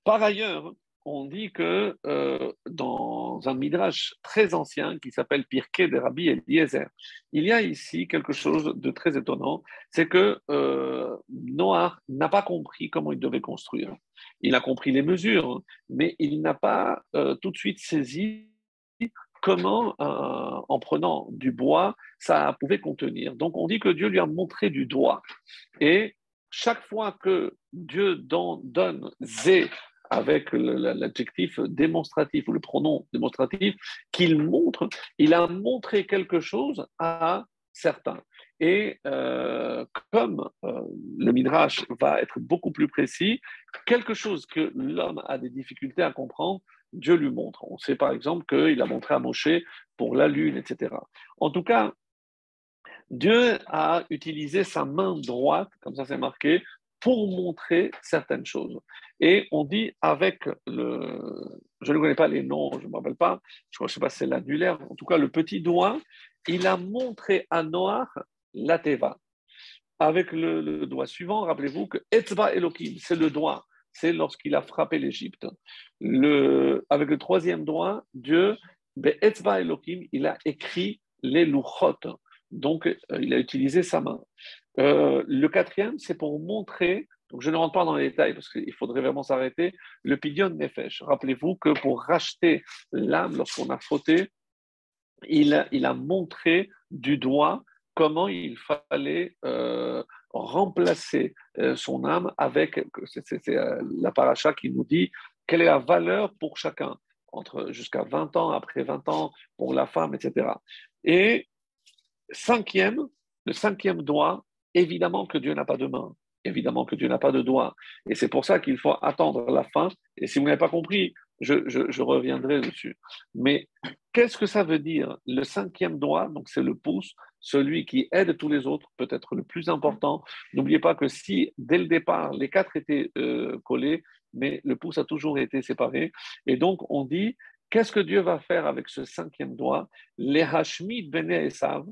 par ailleurs, on dit que dans un midrash très ancien qui s'appelle Pirkei de Rabbi Eliezer, il y a ici quelque chose de très étonnant, c'est que Noah n'a pas compris comment il devait construire. Il a compris les mesures, mais il n'a pas tout de suite saisi comment, en prenant du bois, ça pouvait contenir. Donc on dit que Dieu lui a montré du doigt. Et chaque fois que Dieu donne zé avec l'adjectif démonstratif ou le pronom démonstratif, qu'il montre, il a montré quelque chose à certains. Et comme le Midrash va être beaucoup plus précis, quelque chose que l'homme a des difficultés à comprendre, Dieu lui montre. On sait par exemple qu'il a montré à Moshe pour la lune, etc. En tout cas, Dieu a utilisé sa main droite, comme ça c'est marqué, pour montrer certaines choses. Et on dit avec le... Je ne connais pas les noms, je ne me rappelle pas, je ne sais pas si c'est l'annulaire, en tout cas le petit doigt, il a montré à Noach la teva. Avec le doigt suivant, rappelez-vous que Etzba Elohim, c'est le doigt, c'est lorsqu'il a frappé l'Égypte. Avec le troisième doigt, Dieu, Etzba Elohim, il a écrit les louchot. Donc, il a utilisé sa main. Le quatrième, c'est pour montrer, donc je ne rentre pas dans les détails parce qu'il faudrait vraiment s'arrêter, le pidyon nefesh. Rappelez-vous que pour racheter l'âme lorsqu'on a fauté, il a montré du doigt comment il fallait remplacer son âme avec, c'est la paracha qui nous dit quelle est la valeur pour chacun, entre jusqu'à 20 ans, après 20 ans, pour la femme, etc. Et cinquième, le cinquième doigt, évidemment que Dieu n'a pas de main, évidemment que Dieu n'a pas de doigt. Et c'est pour ça qu'il faut attendre la fin. Et si vous n'avez pas compris, je reviendrai dessus. Mais qu'est-ce que ça veut dire? Le cinquième doigt, donc c'est le pouce, celui qui aide tous les autres, peut-être le plus important. N'oubliez pas que si, dès le départ, les quatre étaient collés, mais le pouce a toujours été séparé. Et donc, on dit, qu'est-ce que Dieu va faire avec ce cinquième doigt? Les Hashmid Bene Esav,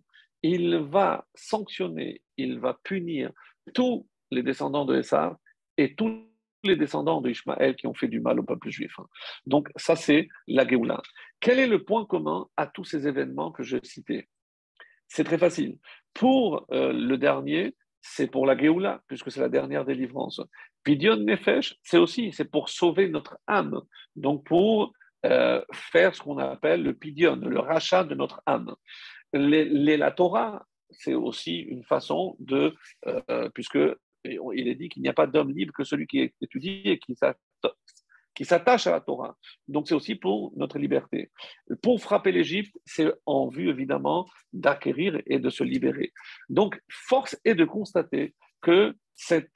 il va sanctionner, il va punir tous les descendants de Esav et tous les descendants d'Ishmaël qui ont fait du mal au peuple juif. Donc ça, c'est la Géoula. Quel est le point commun à tous ces événements que je citais? C'est très facile. Pour le dernier, c'est pour la Géoula, puisque c'est la dernière délivrance. Pidyon Nefesh, c'est pour sauver notre âme. Donc pour faire ce qu'on appelle le Pidyon, le rachat de notre âme. La Torah, c'est aussi une façon de, puisque il est dit qu'il n'y a pas d'homme libre que celui qui étudie et qui s'attache à la Torah. Donc c'est aussi pour notre liberté. Pour frapper l'Égypte, c'est en vue évidemment d'acquérir et de se libérer. Donc force est de constater que cette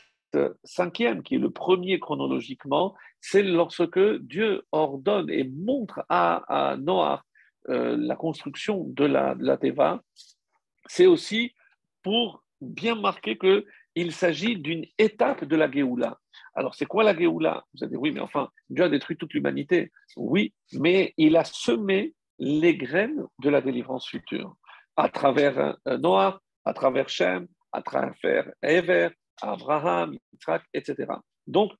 cinquième, qui est le premier chronologiquement, c'est lorsque Dieu ordonne et montre à Noach la construction de la Teva, c'est aussi pour bien marquer qu'il s'agit d'une étape de la Géoula. Alors, c'est quoi la Géoula? Vous allez dire, oui, mais enfin, Dieu a détruit toute l'humanité. Oui, mais il a semé les graines de la délivrance future à travers Noach, à travers Shem, à travers Ever, Abraham, Yitzhak, etc. Donc,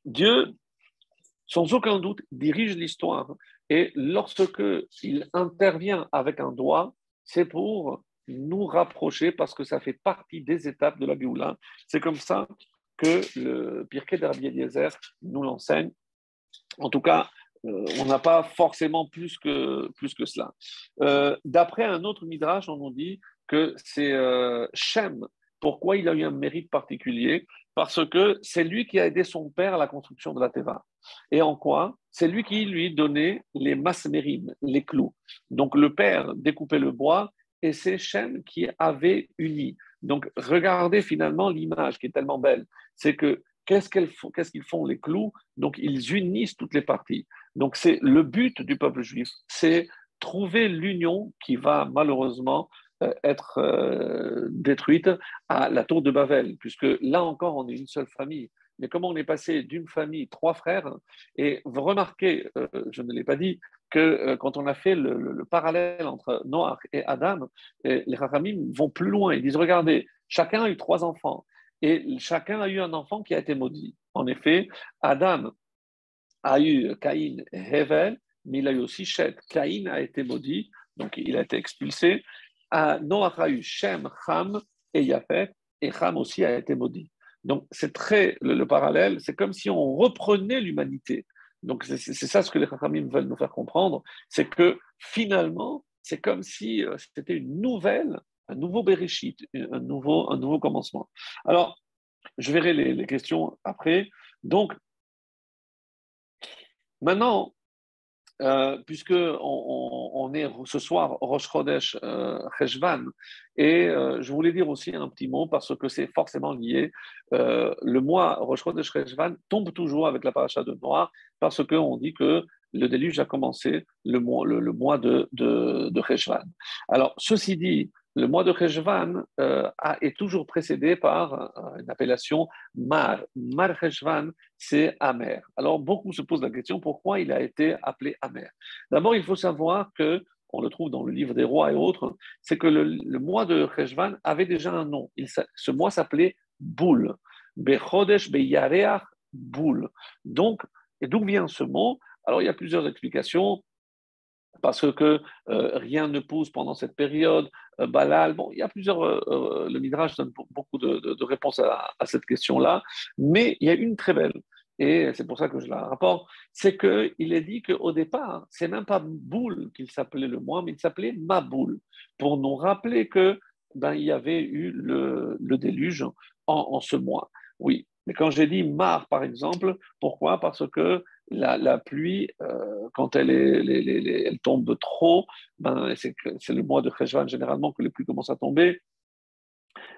Dieu, sans aucun doute, dirige l'histoire. Et lorsque il intervient avec un doigt, c'est pour nous rapprocher parce que ça fait partie des étapes de la Géoula. C'est comme ça que le Pirkei de Rabbi Eliezer nous l'enseigne. En tout cas, on n'a pas forcément plus que cela. D'après un autre midrash, on nous dit que c'est Shem. Pourquoi il a eu un mérite particulier? Parce que c'est lui qui a aidé son père à la construction de la Teva. Et en quoi? C'est lui qui lui donnait les masmérim, les clous. Donc le père découpait le bois et c'est Shem qui avait uni. Donc regardez finalement l'image qui est tellement belle. C'est que qu'est-ce qu'ils font les clous? Donc ils unissent toutes les parties. Donc c'est le but du peuple juif, c'est trouver l'union qui va malheureusement être détruite à la tour de Babel, puisque là encore on est une seule famille. Mais comment on est passé d'une famille, trois frères, et vous remarquez, je ne l'ai pas dit, que quand on a fait le parallèle entre Noach et Adam, les Chachamim vont plus loin. Ils disent, regardez, chacun a eu trois enfants, et chacun a eu un enfant qui a été maudit. En effet, Adam a eu Caïn et Hevel, mais il a eu aussi Shet. Caïn a été maudit, donc il a été expulsé. Noach a eu Shem, Ham et Yaphet, et Ham aussi a été maudit. Donc c'est très le parallèle, c'est comme si on reprenait l'humanité. Donc c'est ça ce que les Chachamim veulent nous faire comprendre, c'est que finalement, c'est comme si c'était une nouvelle, un nouveau Bereshit, un nouveau commencement. Alors, je verrai les questions après. Donc, maintenant, puisque on est ce soir Rosh Chodesh Cheshvan, et je voulais dire aussi un petit mot parce que c'est forcément lié. Le mois Rosh Chodesh Cheshvan tombe toujours avec la paracha de Noach parce qu'on dit que le déluge a commencé le mois de Cheshvan. Alors, ceci dit, le mois de Cheshvan est toujours précédé par une appellation Mar. Mar Cheshvan, c'est amer. Alors, beaucoup se posent la question pourquoi il a été appelé amer. D'abord, il faut savoir que, on le trouve dans le livre des rois et autres, c'est que le mois de Cheshvan avait déjà un nom. Ce mois s'appelait Boul. Bechodesh Beyareach Boul. Donc, et d'où vient ce mot? Alors, il y a plusieurs explications parce que rien ne pousse pendant cette période. Balal, bon, il y a plusieurs. Le Midrash donne beaucoup de réponses à cette question-là, mais il y a une très belle, et c'est pour ça que je la rapporte, c'est qu'il est dit qu'au départ, c'est même pas Boule qu'il s'appelait le mois, mais il s'appelait Maboul, pour nous rappeler que il y avait eu le déluge en ce mois. Oui, mais quand j'ai dit Mar, par exemple, pourquoi? Parce que la pluie, quand elle tombe trop, c'est le mois de Cheshvan généralement que les pluies commencent à tomber.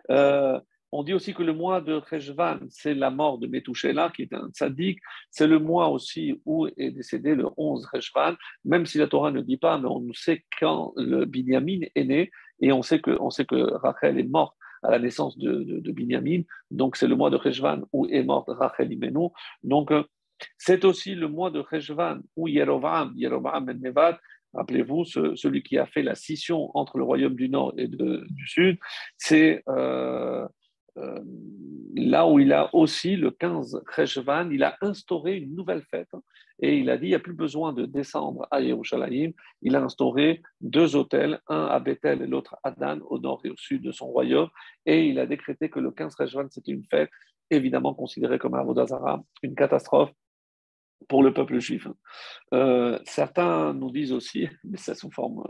Euh, on dit aussi que le mois de Cheshvan, c'est la mort de Methuselah, qui est un tzaddik. C'est le mois aussi où est décédé le 11 Cheshvan, même si la Torah ne dit pas, mais on sait quand le Binyamin est né, et on sait que Rachel est morte à la naissance de Binyamin. Donc c'est le mois de Cheshvan où est morte Rachel Imenu. Donc c'est aussi le mois de Cheshvan où Yerovam ben Nevat, rappelez-vous, celui qui a fait la scission entre le royaume du Nord et du Sud, c'est euh, là où il a aussi, le 15 Cheshvan, il a instauré une nouvelle fête. Et il a dit, il n'y a plus besoin de descendre à Yerushalayim. Il a instauré deux hôtels, un à Bethel et l'autre à Dan, au nord et au sud de son royaume. Et il a décrété que le 15 Cheshvan, c'était une fête, évidemment considérée comme un Avodah Zarah, une catastrophe pour le peuple juif. Certains nous disent aussi, mais c'est sous forme,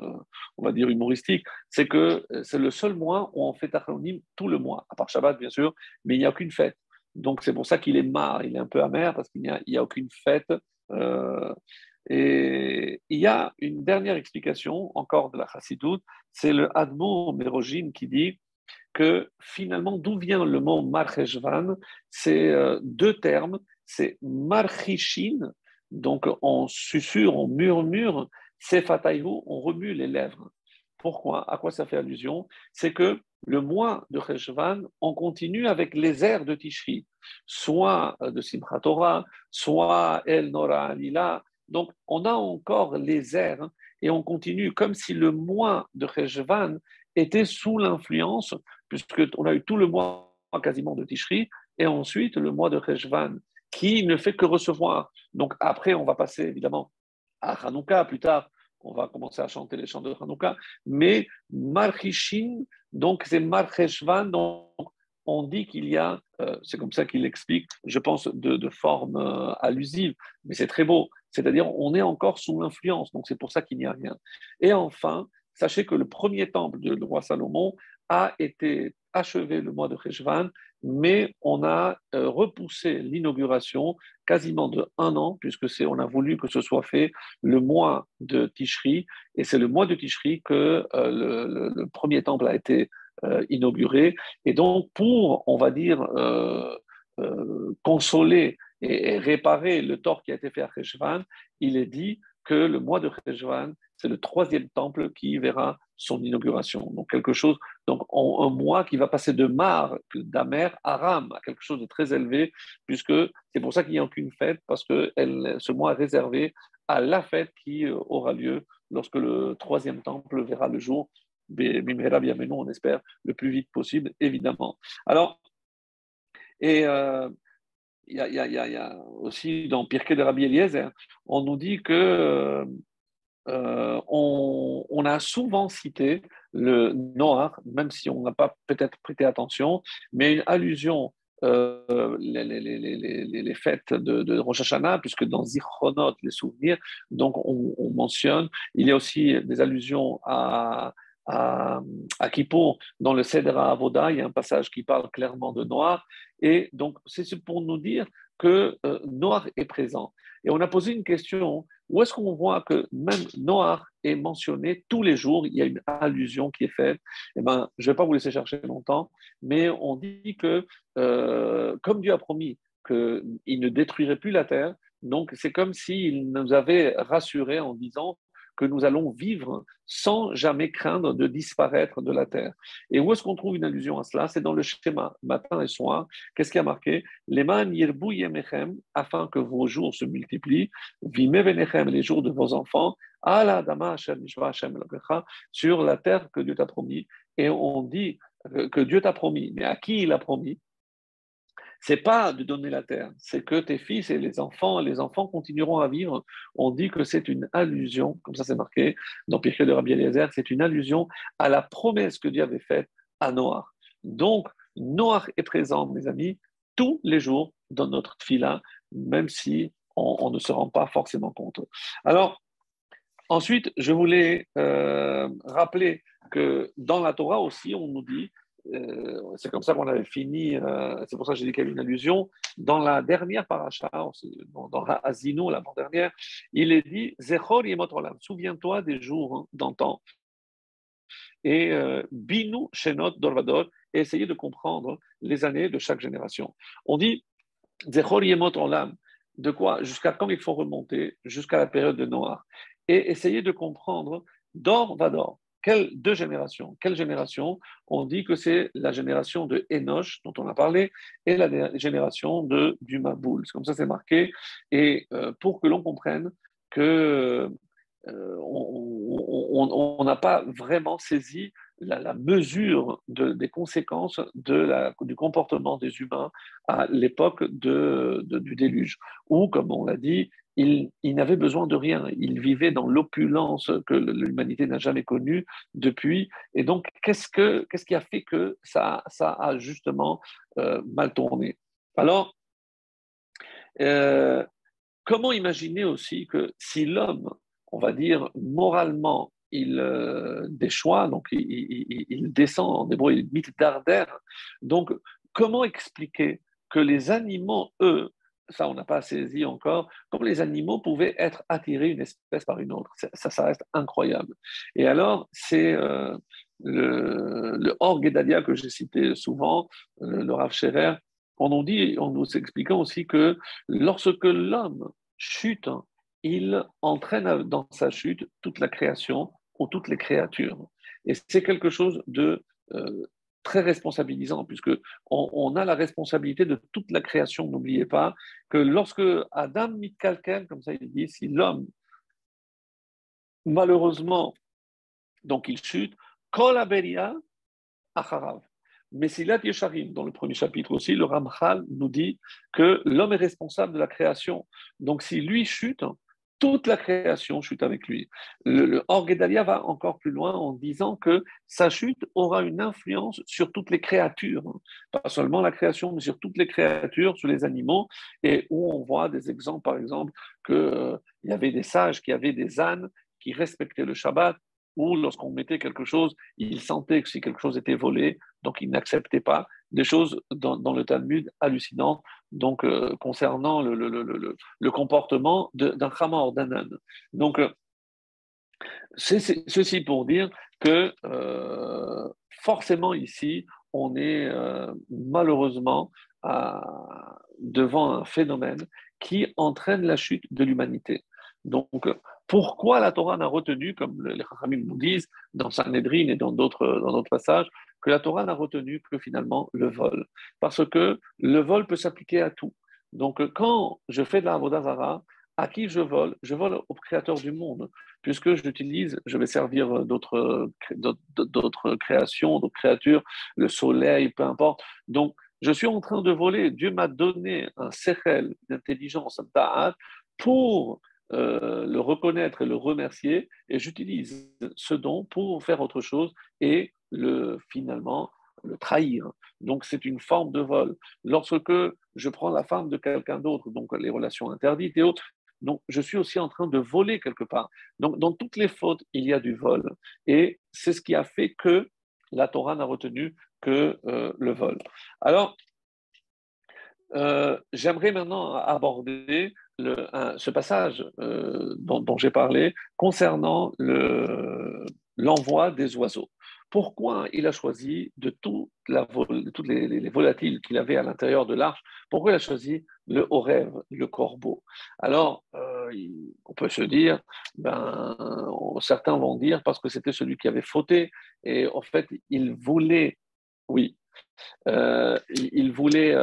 on va dire, humoristique, c'est que c'est le seul mois où on fait Tachlonim tout le mois, à part Shabbat, bien sûr, mais il n'y a aucune fête. Donc c'est pour ça qu'il est marre, il est un peu amer, parce qu'il n'y a aucune fête. Euh, et il y a une dernière explication, encore de la Chassidoute, c'est le Admour Merogim qui dit que finalement, d'où vient le mot Marcheshvan? C'est deux termes, c'est Marchishin, donc on susurre, on murmure, Sefatayu, on remue les lèvres. Pourquoi? À quoi ça fait allusion? C'est que le mois de Cheshvan, on continue avec les airs de Tishri, soit de Simchat Torah, soit El Nora Alila. Donc, on a encore les airs et on continue comme si le mois de Cheshvan était sous l'influence, puisqu'on a eu tout le mois quasiment de Tishri, et ensuite le mois de Cheshvan, qui ne fait que recevoir. Donc après, on va passer évidemment à Hanouka, plus tard, on va commencer à chanter les chants de Hanouka, mais Marchishin, donc c'est Marcheshvan, donc on dit qu'il y a, c'est comme ça qu'il explique, je pense, de forme allusive, mais c'est très beau, c'est-à-dire on est encore sous l'influence, donc c'est pour ça qu'il n'y a rien. Et enfin, sachez que le premier temple du roi Salomon a été achevé le mois de Cheshvan, mais on a repoussé l'inauguration quasiment de 1 an, puisque on a voulu que ce soit fait le mois de Tishri, et c'est le mois de Tishri que le premier temple a été inauguré. Et donc, pour, on va dire, consoler et réparer le tort qui a été fait à Cheshvan, il est dit que le mois de Cheshvan, c'est le troisième temple qui verra son inauguration. Donc, quelque chose, donc un mois qui va passer de Mar, d'Amer, à Ram, à quelque chose de très élevé, puisque c'est pour ça qu'il n'y a aucune fête, parce que ce mois est réservé à la fête qui aura lieu lorsque le troisième temple verra le jour. Bimhera Biamenu, on espère le plus vite possible, évidemment. Alors, et il y a aussi dans Pirkei de Rabbi Eliezer, on nous dit que on a souvent cité le Noach, même si on n'a pas peut-être prêté attention, mais une allusion les fêtes de Rosh Hashanah, puisque dans Zichronot, les souvenirs, donc on mentionne, il y a aussi des allusions à, à Kippour, dans le Seder Avoda, il y a un passage qui parle clairement de Noach, et donc c'est pour nous dire que Noach est présent. Et on a posé une question, où est-ce qu'on voit que même Noach est mentionné tous les jours, il y a une allusion qui est faite? Eh ben, je ne vais pas vous laisser chercher longtemps, mais on dit que, comme Dieu a promis qu'il ne détruirait plus la terre, donc c'est comme s'il nous avait rassuré en disant que nous allons vivre sans jamais craindre de disparaître de la terre. Et où est-ce qu'on trouve une allusion à cela? C'est dans le schéma, matin et soir. Qu'est-ce qui a marqué? Leman yirbu yemechem, afin que vos jours se multiplient, vime venechem, les jours de vos enfants, ala adama Hashem nishva Hashem elokecha, sur la terre que Dieu t'a promis. Et on dit que Dieu t'a promis, mais à qui il a promis? C'est pas de donner la terre, c'est que tes fils et les enfants continueront à vivre. On dit que c'est une allusion, comme ça c'est marqué dans Pirkei de Rabbi Eliezer, c'est une allusion à la promesse que Dieu avait faite à Noach. Donc, Noach est présent, mes amis, tous les jours dans notre tfila, même si on ne se rend pas forcément compte. Alors, ensuite, je voulais rappeler que dans la Torah aussi, on nous dit, c'est comme ça qu'on avait fini, c'est pour ça que j'ai dit qu'il y avait une allusion, dans la dernière paracha, dans Ha'azino, l'avant-dernière, il est dit, Zechor yemot olam, souviens-toi des jours d'antan, et binu shenot dorvador, et essayez de comprendre les années de chaque génération. On dit, Zechor yemot olam, de quoi? Jusqu'à quand il faut remonter? Jusqu'à la période de Noach. Et essayer de comprendre d'or va d'or. Deux générations? Quelle génération? On dit que c'est la génération de Enoch, dont on a parlé, et la génération du Maboul. Comme ça, c'est marqué. Et pour que l'on comprenne que on n'a pas vraiment saisi la mesure des conséquences du comportement des humains à l'époque du déluge, où, comme on l'a dit, ils n'avaient besoin de rien. Ils vivaient dans l'opulence que l'humanité n'a jamais connue depuis. Et donc, qu'est-ce qui a fait que ça a justement mal tourné? Alors, comment imaginer aussi que si l'homme, on va dire, moralement, il déchoit, donc il descend, en hébreu, il mit darder. Donc, comment expliquer que les animaux, eux, ça on n'a pas saisi encore, comment les animaux pouvaient être attirés une espèce par une autre? Ça reste incroyable. Et alors, c'est le Or Gedalia que j'ai cité souvent, le Rav Scherer, on nous expliquant aussi que lorsque l'homme chute, il entraîne dans sa chute toute la création ou toutes les créatures. Et c'est quelque chose de très responsabilisant, puisque on a la responsabilité de toute la création. N'oubliez pas que lorsque Adam mitkalkel, comme ça il dit, si l'homme, malheureusement, donc il chute, kol haberia acharav. Mesilat Yesharim, dans le premier chapitre aussi, le Ramchal nous dit que l'homme est responsable de la création. Donc si lui chute, toute la création chute avec lui. Le Or Gedalia va encore plus loin en disant que sa chute aura une influence sur toutes les créatures, pas seulement la création, mais sur toutes les créatures, sur les animaux, et où on voit des exemples, par exemple, qu'il y avait des sages qui avaient des ânes qui respectaient le Shabbat, ou lorsqu'on mettait quelque chose, ils sentaient que si quelque chose était volé, donc ils n'acceptaient pas. Des choses dans le Talmud hallucinantes, donc concernant le comportement d'un Hamor, d'un âne. Donc, ceci pour dire que forcément ici, on est malheureusement devant un phénomène qui entraîne la chute de l'humanité. Donc, pourquoi la Torah n'a retenu, comme les Chachamim nous disent, dans Sanhedrin et dans d'autres passages, que la Torah n'a retenu que finalement le vol? Parce que le vol peut s'appliquer à tout. Donc, quand je fais de la Avodah Zarah, à qui je vole? Je vole au Créateur du monde, puisque je vais servir d'autres créations, d'autres créatures, le soleil, peu importe. Donc, je suis en train de voler. Dieu m'a donné un sechel, une intelligence, un ta'at, pour le reconnaître et le remercier, et j'utilise ce don pour faire autre chose et finalement le trahir. Donc c'est une forme de vol. Lorsque je prends la femme de quelqu'un d'autre, donc les relations interdites et autres, donc je suis aussi en train de voler quelque part. Donc dans toutes les fautes, il y a du vol, et c'est ce qui a fait que la Torah n'a retenu que le vol. Alors, j'aimerais maintenant aborder ce passage dont j'ai parlé concernant l'envoi des oiseaux. Pourquoi il a choisi de toutes les volatiles qu'il avait à l'intérieur de l'arche, pourquoi il a choisi le Horev, le corbeau? Alors, on peut se dire, certains vont dire parce que c'était celui qui avait fauté, et en fait, il voulait, oui, il voulait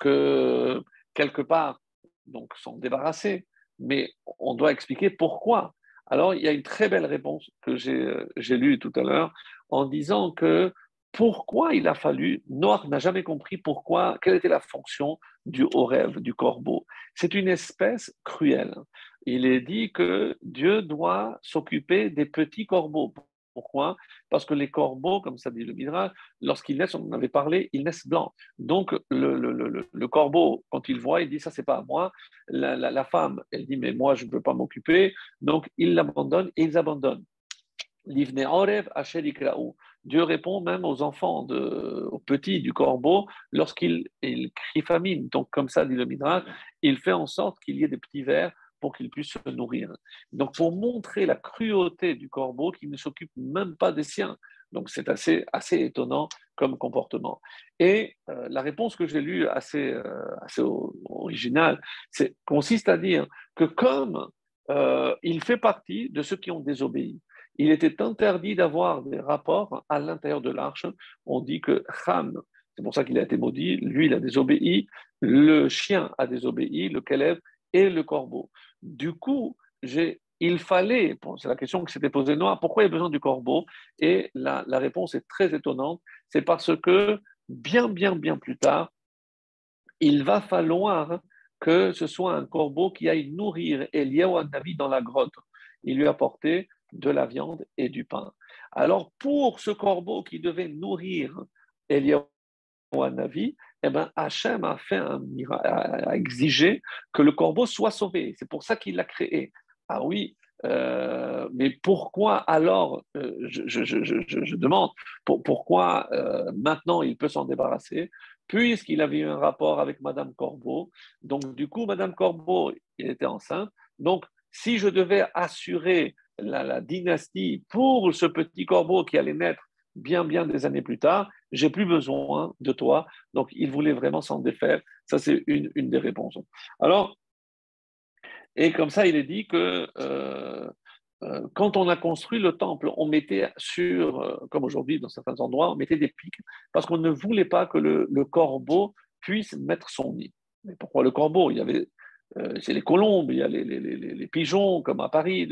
que quelque part, donc s'en débarrasser, mais on doit expliquer pourquoi. Alors, il y a une très belle réponse que j'ai lue tout à l'heure en disant que pourquoi il a fallu, Noach n'a jamais compris pourquoi, quelle était la fonction du Horev, du corbeau. C'est une espèce cruelle. Il est dit que Dieu doit s'occuper des petits corbeaux. Pourquoi? Parce que les corbeaux, comme ça dit le Midrash, lorsqu'ils naissent, on en avait parlé, ils naissent blancs. Donc, le corbeau, quand il voit, il dit, ça, c'est pas à moi. La femme, elle dit, mais moi, je ne peux pas m'occuper. Donc, ils l'abandonnent et ils abandonnent. L'ivne orev asher ikraou. Dieu répond même aux enfants, aux petits du corbeau, lorsqu'ils crient famine. Donc, comme ça dit le Midrash, il fait en sorte qu'il y ait des petits vers pour qu'ils puissent se nourrir. Donc, pour montrer la cruauté du corbeau qui ne s'occupe même pas des siens. Donc, c'est assez étonnant comme comportement. Et la réponse que j'ai lue, assez originale, consiste à dire que comme il fait partie de ceux qui ont désobéi, il était interdit d'avoir des rapports à l'intérieur de l'arche. On dit que Ham, c'est pour ça qu'il a été maudit, lui, il a désobéi, le chien a désobéi, le Caleb et le corbeau. Du coup, il fallait, c'est la question que s'était posée Noah, pourquoi il y a besoin du corbeau? Et la réponse est très étonnante, c'est parce que bien plus tard, il va falloir que ce soit un corbeau qui aille nourrir Eliyahu Navi dans la grotte. Il lui apportait de la viande et du pain. Alors, pour ce corbeau qui devait nourrir Eliyahu Navi, eh ben, Hachem a fait a exigé que le corbeau soit sauvé. C'est pour ça qu'il l'a créé. Ah oui, mais pourquoi alors, je demande, pourquoi maintenant il peut s'en débarrasser, puisqu'il avait eu un rapport avec Madame Corbeau. Donc, du coup, Madame Corbeau, il était enceinte. Donc, si je devais assurer la dynastie pour ce petit corbeau qui allait naître bien des années plus tard, j'ai plus besoin de toi. Donc, il voulait vraiment s'en défaire. Ça, c'est une des réponses. Alors, et comme ça, il est dit que quand on a construit le temple, on mettait comme aujourd'hui dans certains endroits, on mettait des pics parce qu'on ne voulait pas que le corbeau puisse mettre son nid. Mais pourquoi le corbeau? Il y avait, c'est les colombes, il y a les pigeons comme à Paris.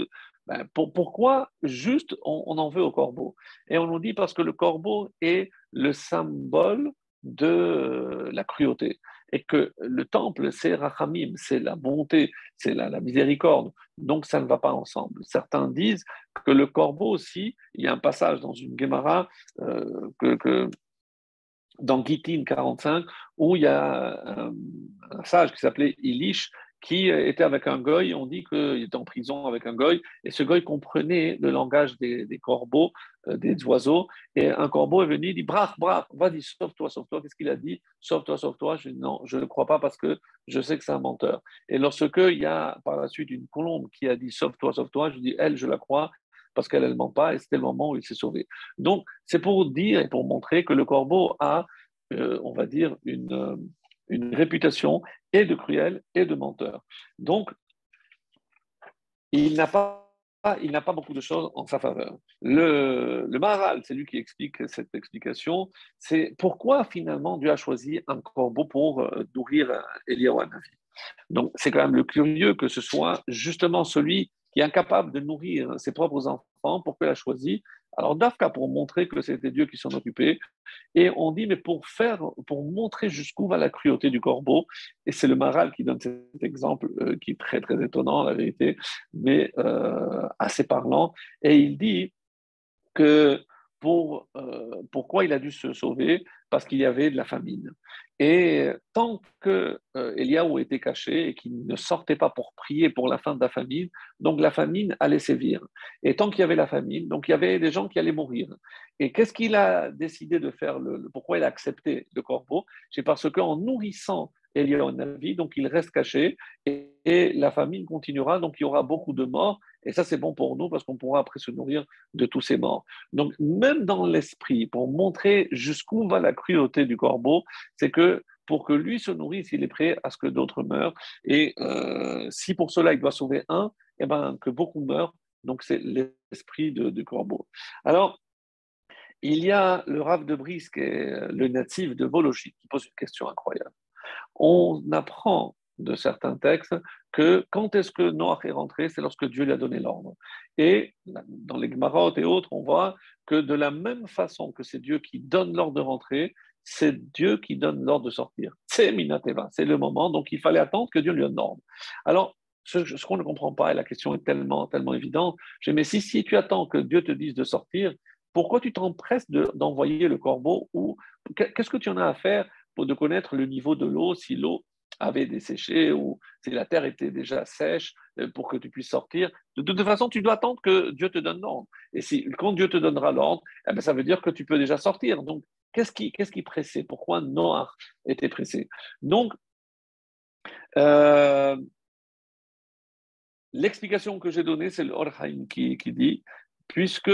Pourquoi juste on en veut au corbeau? Et on nous dit parce que le corbeau est le symbole de la cruauté. Et que le temple, c'est Rachamim, c'est la bonté, c'est la miséricorde. Donc, ça ne va pas ensemble. Certains disent que le corbeau aussi, il y a un passage dans une Gemara dans Gittin 45, où il y a un sage qui s'appelait Ilish, qui était avec un goy. On dit qu'il était en prison avec un goy, et ce goy comprenait le langage des corbeaux, des oiseaux, et un corbeau est venu, il dit brach, brach, vas-y, sauve-toi, sauve-toi. Qu'est-ce qu'il a dit? Sauve-toi, sauve-toi. Je dis non, je ne le crois pas parce que je sais que c'est un menteur. Et lorsque il y a par la suite une colombe qui a dit sauve-toi, sauve-toi, je dis elle, je la crois parce qu'elle ne ment pas, et c'était le moment où il s'est sauvé. Donc, c'est pour dire et pour montrer que le corbeau a, on va dire, une réputation et de cruel et de menteur. Donc, il n'a pas beaucoup de choses en sa faveur. Le Maharal, c'est lui qui explique cette explication, c'est pourquoi finalement Dieu a choisi un corbeau pour nourrir Eliyahu Hanavi. Donc, c'est quand même le curieux que ce soit justement celui qui est incapable de nourrir ses propres enfants, pourquoi il a choisi. Alors, Dafka, pour montrer que c'était Dieu qui s'en occupait. Et on dit, mais pour montrer jusqu'où va la cruauté du corbeau, et c'est le Maral qui donne cet exemple qui est très étonnant, la vérité, mais assez parlant. Et il dit que pourquoi il a dû se sauver? Parce qu'il y avait de la famine. Et tant que Eliaou était caché et qu'il ne sortait pas pour prier pour la fin de la famine, donc la famine allait sévir. Et tant qu'il y avait la famine, donc il y avait des gens qui allaient mourir. Et qu'est-ce qu'il a décidé de faire? Pourquoi il a accepté le corbeau? C'est parce qu'en nourrissant Eliaou Navi, donc il reste caché et la famine continuera, donc il y aura beaucoup de morts Et ça, c'est bon pour nous parce qu'on pourra après se nourrir de tous ces morts. Donc, même dans l'esprit, pour montrer jusqu'où va la cruauté du corbeau, c'est que pour que lui se nourrisse, il est prêt à ce que d'autres meurent. Et si pour cela, il doit sauver un, eh ben, que beaucoup meurent. Donc, c'est l'esprit du corbeau. Alors, il y a le Rav de Brisk, qui est le natif de Vologine, qui pose une question incroyable. On apprend de certains textes que quand est-ce que Noach est rentré, c'est lorsque Dieu lui a donné l'ordre. Et dans les Gemarot et autres, on voit que de la même façon que c'est Dieu qui donne l'ordre de rentrer, c'est Dieu qui donne l'ordre de sortir. C'est Minateva, c'est le moment, donc il fallait attendre que Dieu lui donne l'ordre. Alors, ce qu'on ne comprend pas, et la question est tellement évidente, mais si tu attends que Dieu te dise de sortir, pourquoi tu t'empresses d'envoyer le corbeau ou qu'est-ce que tu en as à faire pour de connaître le niveau de l'eau, si l'eau avait desséché ou si la terre était déjà sèche pour que tu puisses sortir. De toute façon, tu dois attendre que Dieu te donne l'ordre. Et quand Dieu te donnera l'ordre, eh bien, ça veut dire que tu peux déjà sortir. Donc, qu'est-ce qui pressait? Pourquoi Noach était pressé? Donc, euh, l'explication que j'ai donnée, c'est le Orhaim qui dit, puisque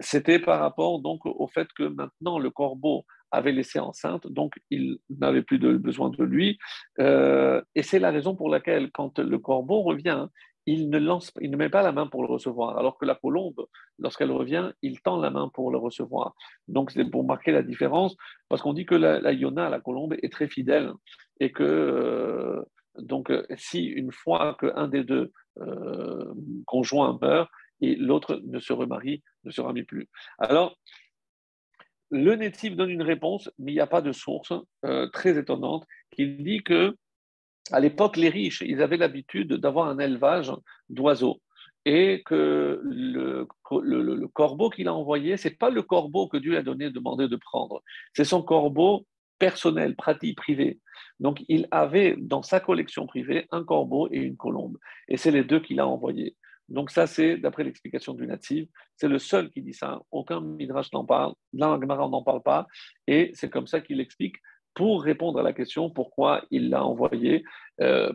c'était par rapport donc au fait que maintenant le corbeau avait laissé enceinte, donc il n'avait plus besoin de lui. Et c'est la raison pour laquelle, quand le corbeau revient, il ne met pas la main pour le recevoir, alors que la colombe, lorsqu'elle revient, il tend la main pour le recevoir. Donc c'est pour marquer la différence, parce qu'on dit que la Yona, la colombe, est très fidèle et que donc, si une fois qu'un des deux conjoints meurt et l'autre ne se remarie, ne se remarie plus. Alors, le natif donne une réponse, mais il n'y a pas de source très étonnante qui dit que à l'époque, les riches, ils avaient l'habitude d'avoir un élevage d'oiseaux et que le corbeau qu'il a envoyé, c'est pas le corbeau que Dieu a demandé de prendre, c'est son corbeau personnel, pratique, privé. Donc, il avait dans sa collection privée un corbeau et une colombe. Et c'est les deux qu'il a envoyés. Donc, ça, c'est d'après l'explication du natif. C'est le seul qui dit ça. Aucun midrash n'en parle. Dans la Gemara, on n'en parle pas. Et c'est comme ça qu'il explique pour répondre à la question pourquoi il l'a envoyé.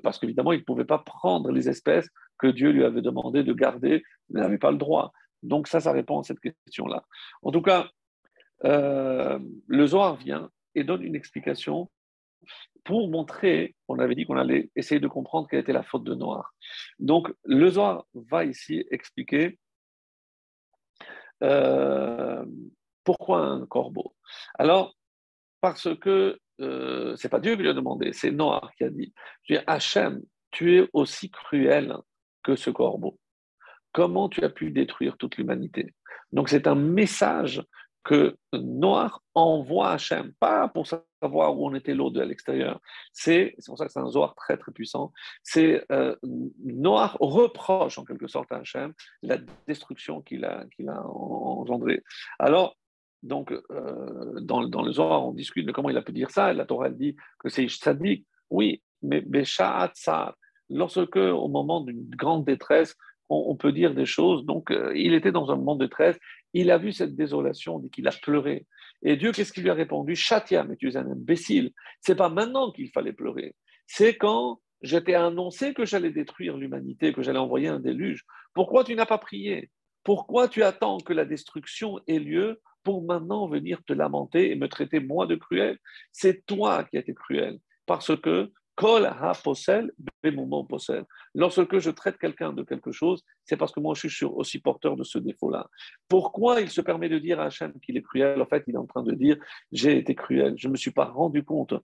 Parce qu'évidemment, il ne pouvait pas prendre les espèces que Dieu lui avait demandé de garder. Il n'avait pas le droit. Donc, ça répond à cette question-là. En tout cas, le Zohar vient et donne une explication pour montrer, on avait dit qu'on allait essayer de comprendre quelle était la faute de Noach. Donc, le Zohar va ici expliquer euh, pourquoi un corbeau. Alors, parce que c'est pas Dieu qui lui a demandé, c'est Noach qui a dit, Hachem, tu es aussi cruel que ce corbeau. Comment tu as pu détruire toute l'humanité? Donc c'est un message que Noach envoie à Hachem, pas pour savoir où on était l'eau de l'extérieur. C'est pour ça que c'est un Zohar très puissant. C'est Noach reproche en quelque sorte à Hachem la destruction qu'il a engendrée. Alors, donc, dans le Zohar, on discute de comment il a pu dire ça. Et la Torah elle dit que c'est Tzadik. Oui, mais Béchat Tsar, lorsque, au moment d'une grande détresse, on peut dire des choses. Donc, il était dans un moment de détresse. Il a vu cette désolation, on dit qu'il a pleuré. Et Dieu, qu'est-ce qu'il lui a répondu? Chatia, mais tu es un imbécile. C'est pas maintenant qu'il fallait pleurer. C'est quand je t'ai annoncé que j'allais détruire l'humanité, que j'allais envoyer un déluge. Pourquoi tu n'as pas prié? Pourquoi tu attends que la destruction ait lieu pour maintenant venir te lamenter et me traiter moi de cruel? C'est toi qui as été cruel. Parce que Kol ha posel, bemomo posel. Lorsque je traite quelqu'un de quelque chose, c'est parce que moi je suis aussi porteur de ce défaut-là. Pourquoi il se permet de dire à Hachem qu'il est cruel? En fait, il est en train de dire j'ai été cruel, je ne me suis pas rendu compte.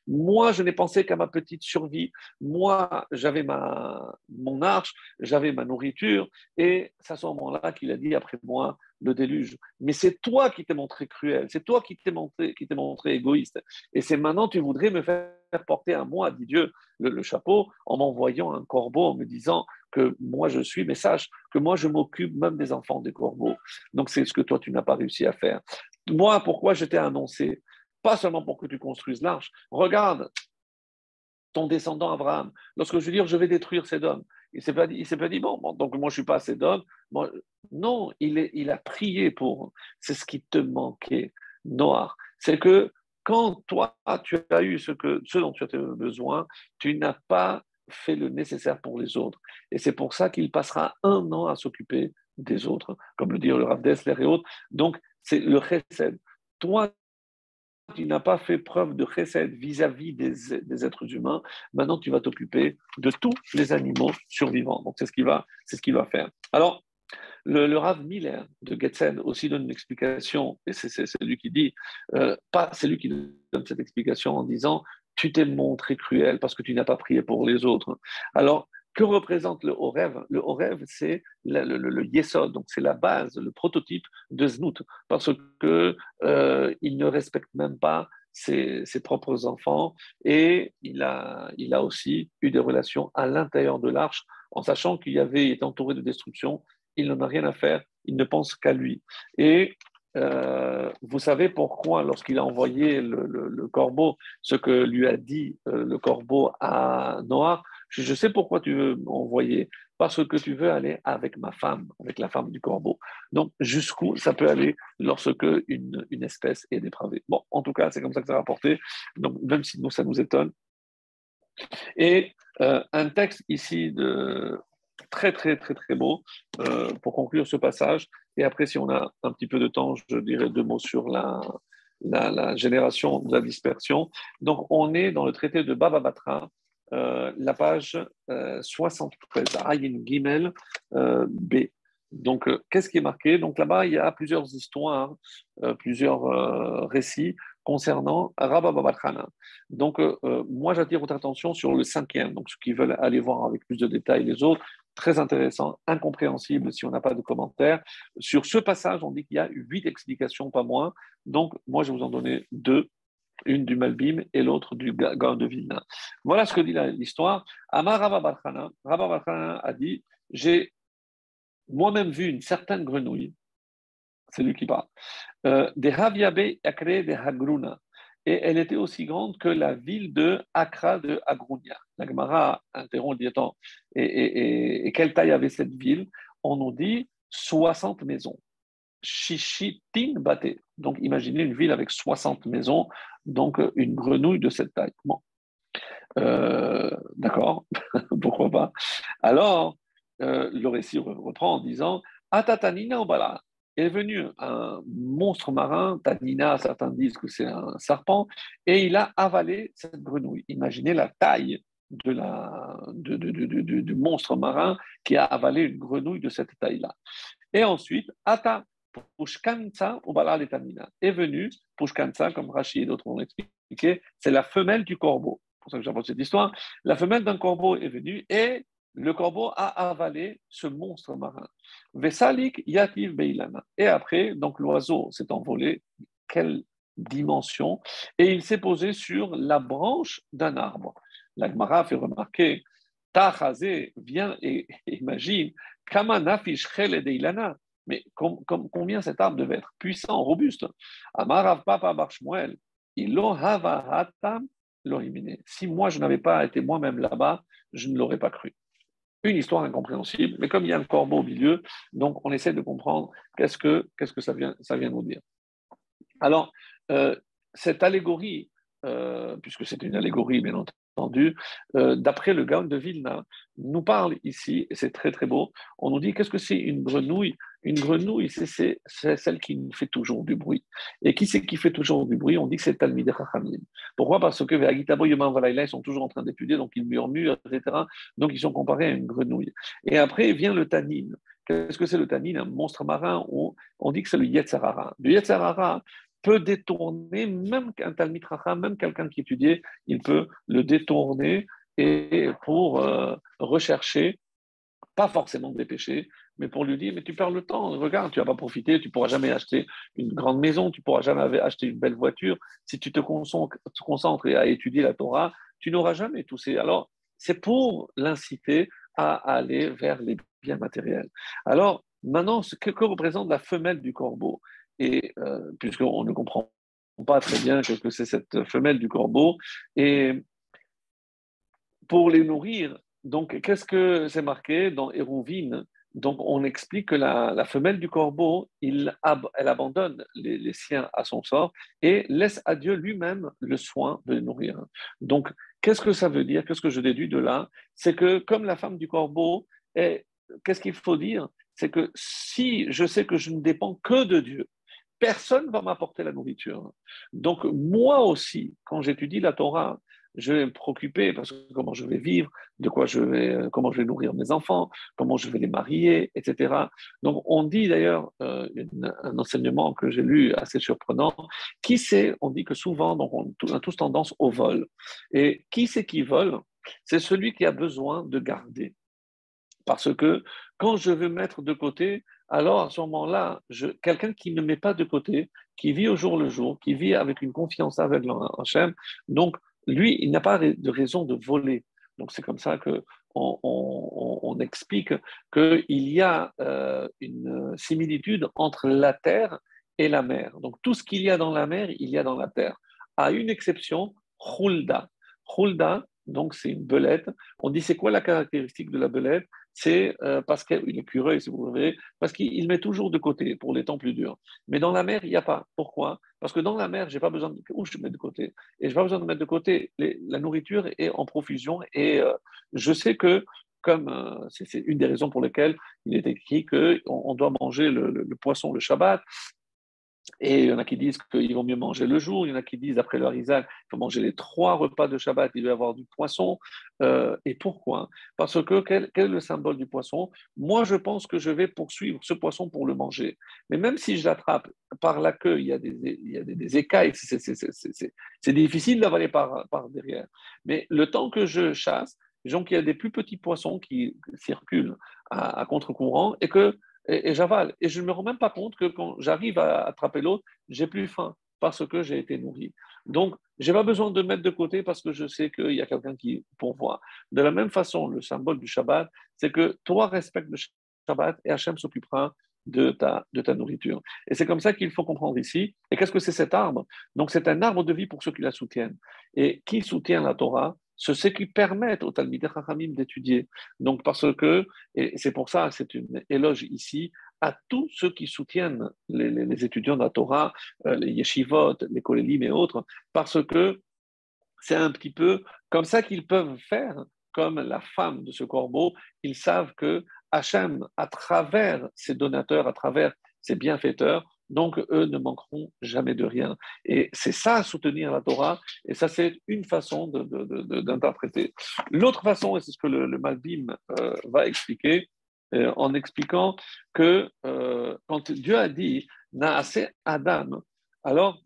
Moi, je n'ai pensé qu'à ma petite survie. Moi, j'avais mon arche, j'avais ma nourriture, et c'est à ce moment-là qu'il a dit après moi le déluge. Mais c'est toi qui t'es montré cruel, c'est toi qui t'es montré égoïste. Et c'est maintenant tu voudrais me faire porter à moi, dit Dieu, le chapeau, en m'envoyant un corbeau, en me disant que moi je suis, mais sache que moi je m'occupe même des enfants des corbeaux. Donc c'est ce que toi tu n'as pas réussi à faire. Moi, pourquoi je t'ai annoncé? Pas seulement pour que tu construises l'arche. Regarde ton descendant Abraham. Lorsque je veux dire, je vais détruire Sédom, il s'est pas dit bon, donc moi je suis pas Sédom. Moi, non, il a prié pour. C'est ce qui te manquait, Noir. C'est que quand toi, tu as eu ce dont tu as besoin, tu n'as pas fait le nécessaire pour les autres. Et c'est pour ça qu'il passera 1 an à s'occuper des autres, comme le dit le Rav Dessler et autres. Donc, c'est le chesed. Toi, tu n'as pas fait preuve de chesed vis-à-vis des êtres humains. Maintenant, tu vas t'occuper de tous les animaux survivants. Donc, c'est ce qu'il va faire. Alors, le Rav Miller de Getzen aussi donne une explication, et c'est lui qui dit, c'est lui qui donne cette explication en disant, tu t'es montré cruel parce que tu n'as pas prié pour les autres. Alors, que représente le Horev? Le Horev, c'est le Yesod, donc c'est la base, le prototype de Znout, parce que il ne respecte même pas ses propres enfants, et il a aussi eu des relations à l'intérieur de l'arche, en sachant qu'il était entouré de destruction. Il n'en a rien à faire, il ne pense qu'à lui. Et vous savez pourquoi, lorsqu'il a envoyé le corbeau, ce que lui a dit le corbeau à Noah, je sais pourquoi tu veux m'envoyer, parce que tu veux aller avec ma femme, avec la femme du corbeau. Donc, jusqu'où ça peut aller lorsque une espèce est dépravée. Bon, en tout cas, c'est comme ça que ça a rapporté. Donc, même si nous, ça nous étonne. Et un texte ici de très, très, très, très beau pour conclure ce passage. Et après, si on a un petit peu de temps, je dirais 2 mots sur la génération de la dispersion. Donc, on est dans le traité de Baba Batra, la page 73, Ayin Gimel B. Donc, qu'est-ce qui est marqué? Donc, là-bas, il y a plusieurs histoires, plusieurs récits concernant Rabba Baba Khana. Donc, moi, j'attire votre attention sur le 5e. Donc, ceux qui veulent aller voir avec plus de détails les autres, très intéressant, incompréhensible si on n'a pas de commentaires. Sur ce passage, on dit qu'il y a 8 explications, pas moins. Donc, moi, je vais vous en donner 2, une du Malbim et l'autre du Gaon de Vilna. Voilà ce que dit l'histoire. Amar Rabba Bar Khana a dit, j'ai moi-même vu une certaine grenouille, c'est lui qui parle, des Haviabe Akre de Hagruna. Et elle était aussi grande que la ville de Accra de Agrounia. La Gemara interrompt, dit attends, et quelle taille avait cette ville? On nous dit 60 maisons. Shishitin Bate. Donc imaginez une ville avec 60 maisons, donc une grenouille de cette taille. Bon, d'accord, pourquoi pas. Alors, le récit reprend en disant Atatanina Obala est venu un monstre marin, Tanina, certains disent que c'est un serpent, et il a avalé cette grenouille. Imaginez la taille du monstre marin qui a avalé une grenouille de cette taille-là. Et ensuite, Ata Pushkansa Obala Letamina est venu, Pushkansa, comme Rachid et d'autres ont expliqué, c'est la femelle du corbeau. C'est pour ça que j'apporte cette histoire. La femelle d'un corbeau est venue et le corbeau a avalé ce monstre marin. Vesalik Yativ Beilana. Et après, donc l'oiseau s'est envolé. Quelle dimension! Et il s'est posé sur la branche d'un arbre. La Gemara fait remarquer Tachazé, viens et imagine, Kama Nafish Chele Deilana. Mais combien cet arbre devait être puissant, robuste. Amarav Papa Bar Shmuel, Ilo Hava Hatam Lohimine. Si moi je n'avais pas été moi-même là-bas, je ne l'aurais pas cru. Une histoire incompréhensible, mais comme il y a un corbeau au milieu, donc on essaie de comprendre qu'est-ce que ça vient nous dire. Alors, cette allégorie, puisque c'est une allégorie, bien entendu, d'après le Gaon de Vilna, nous parle ici, et c'est très très beau, on nous dit qu'est-ce que c'est une grenouille? Une grenouille, c'est celle qui fait toujours du bruit. Et qui c'est qui fait toujours du bruit? On dit que c'est Talmidei Chachamim. Pourquoi? Parce que Ve'agitabo Yomam Valayla, ils sont toujours en train d'étudier, donc ils murmurent, etc. Donc ils sont comparés à une grenouille. Et après vient le tanin. Qu'est-ce que c'est le tanin? Un monstre marin. On dit que c'est le Yetzer Hara. Le Yetzer Hara peut détourner, même un Talmid Chacham, même quelqu'un qui étudiait, il peut le détourner et pour rechercher, pas forcément des péchés, mais pour lui dire, mais tu perds le temps, regarde, tu vas pas profiter, tu pourras jamais acheter une grande maison, tu pourras jamais acheter une belle voiture. Si tu te concentres à étudier la Torah, tu n'auras jamais tout ça. Alors, c'est pour l'inciter à aller vers les biens matériels. Alors, maintenant, que représente la femelle du corbeau? Et puisqu'on ne comprend pas très bien que c'est cette femelle du corbeau, et pour les nourrir, donc qu'est-ce que c'est marqué dans Hérouvine? Donc, on explique que la femelle du corbeau, elle abandonne les siens à son sort et laisse à Dieu lui-même le soin de les nourrir. Donc, qu'est-ce que ça veut dire? Qu'est-ce que je déduis de là? C'est que comme la femme du corbeau, qu'est-ce qu'il faut dire? C'est que si je sais que je ne dépends que de Dieu, personne ne va m'apporter la nourriture. Donc, moi aussi, quand j'étudie la Torah, je vais me préoccuper parce que comment je vais vivre, comment je vais nourrir mes enfants, comment je vais les marier, etc. Donc, on dit d'ailleurs, un enseignement que j'ai lu assez surprenant, qui c'est, on dit que souvent, donc on a tous tendance au vol. Et qui c'est qui vole? C'est celui qui a besoin de garder. Parce que quand je veux mettre de côté, alors à ce moment-là, quelqu'un qui ne met pas de côté, qui vit au jour le jour, qui vit avec une confiance aveugle en Hachem, donc lui, il n'a pas de raison de voler. Donc c'est comme ça que on explique qu'il y a une similitude entre la terre et la mer. Donc tout ce qu'il y a dans la mer, il y a dans la terre. À une exception, Hulda. Hulda, donc c'est une belette. On dit c'est quoi la caractéristique de la belette? C'est parce qu'il est écureuil, si vous voulez, parce qu'il met toujours de côté pour les temps plus durs. Mais dans la mer, il n'y a pas. Pourquoi? Parce que dans la mer, j'ai pas besoin de où je mets de côté. Et je n'ai pas besoin de mettre de côté. La nourriture est en profusion. Et je sais que, comme c'est une des raisons pour lesquelles il est écrit qu'on doit manger le poisson le Shabbat, et il y en a qui disent qu'il vaut mieux manger le jour, il y en a qui disent, après le Harizal, il faut manger les 3 repas de Shabbat, il doit y avoir du poisson. Et pourquoi? Parce que quel est le symbole du poisson? Moi, je pense que je vais poursuivre ce poisson pour le manger. Mais même si je l'attrape par la queue, il y a des écailles, c'est difficile d'avaler par derrière. Mais le temps que je chasse, donc il y a des plus petits poissons qui circulent à contre-courant et j'avale. Et je ne me rends même pas compte que quand j'arrive à attraper l'autre, j'ai plus faim parce que j'ai été nourri. Donc, je n'ai pas besoin de mettre de côté parce que je sais qu'il y a quelqu'un qui pourvoit. De la même façon, le symbole du Shabbat, c'est que toi respectes le Shabbat et Hachem s'occupera de ta nourriture. Et c'est comme ça qu'il faut comprendre ici. Et qu'est-ce que c'est cet arbre? Donc, c'est un arbre de vie pour ceux qui la soutiennent. Et qui soutient la Torah? Ceux qui permettent aux Talmidei Chachamim d'étudier. Donc, parce que, et c'est pour ça, c'est une éloge ici à tous ceux qui soutiennent les étudiants de la Torah, les yeshivot, les kolélim et autres, parce que c'est un petit peu comme ça qu'ils peuvent faire, comme la femme de ce corbeau, ils savent que Hachem, à travers ses donateurs, à travers ses bienfaiteurs, donc eux ne manqueront jamais de rien. Et c'est ça, soutenir la Torah, et ça c'est une façon d'interpréter. L'autre façon, et c'est ce que le Malbim va expliquer, en expliquant que quand Dieu a dit Naaseh Adam, alors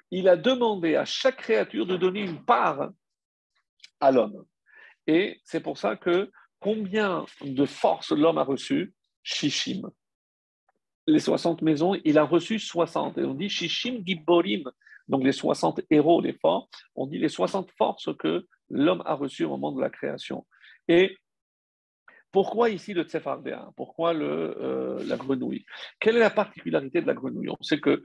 il a demandé à chaque créature de donner une part à l'homme. Et c'est pour ça que combien de force l'homme a reçu? Shishim. Les 60 maisons, il a reçu 60. Et on dit Shishim Giborim, donc les 60 héros, les forts. On dit les 60 forces que l'homme a reçues au moment de la création. Et pourquoi ici le tsefardéa? Pourquoi la grenouille? Quelle est la particularité de la grenouille? On sait que,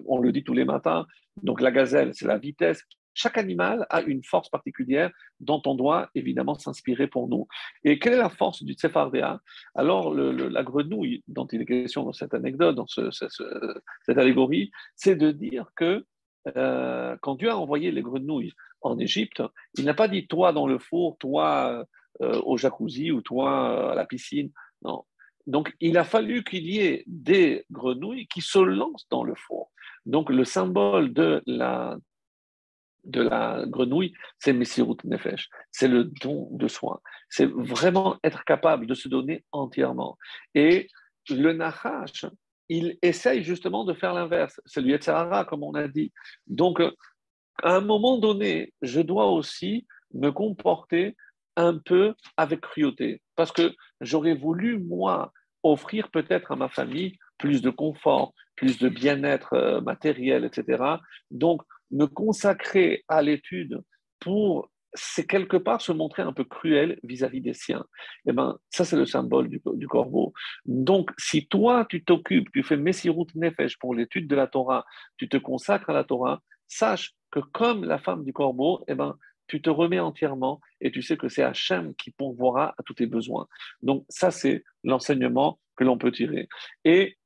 on le dit tous les matins, donc la gazelle, c'est la vitesse. Chaque animal a une force particulière dont on doit évidemment s'inspirer pour nous. Et quelle est la force du tsefardéa? Alors, la grenouille dont il est question dans cette anecdote, dans cette allégorie, c'est de dire que quand Dieu a envoyé les grenouilles en Égypte, il n'a pas dit toi dans le four, toi au jacuzzi ou toi à la piscine. Non. Donc, il a fallu qu'il y ait des grenouilles qui se lancent dans le four. Donc, le symbole de la grenouille, c'est Messirut Nefesh, c'est le don de soi. C'est vraiment être capable de se donner entièrement. Et le Nachash, il essaye justement de faire l'inverse. C'est le Yetzer Hara, comme on a dit. Donc, à un moment donné, je dois aussi me comporter un peu avec cruauté, parce que j'aurais voulu, moi, offrir peut-être à ma famille plus de confort, plus de bien-être matériel, etc. Donc, me consacrer à l'étude pour, c'est quelque part se montrer un peu cruel vis-à-vis des siens. Eh ben, ça, c'est le symbole du corbeau. Donc, si toi, tu t'occupes, tu fais Messirut Nefesh pour l'étude de la Torah, tu te consacres à la Torah, sache que comme la femme du corbeau, eh ben, tu te remets entièrement et tu sais que c'est Hachem qui pourvoira à tous tes besoins. Donc ça, c'est l'enseignement que l'on peut tirer. Et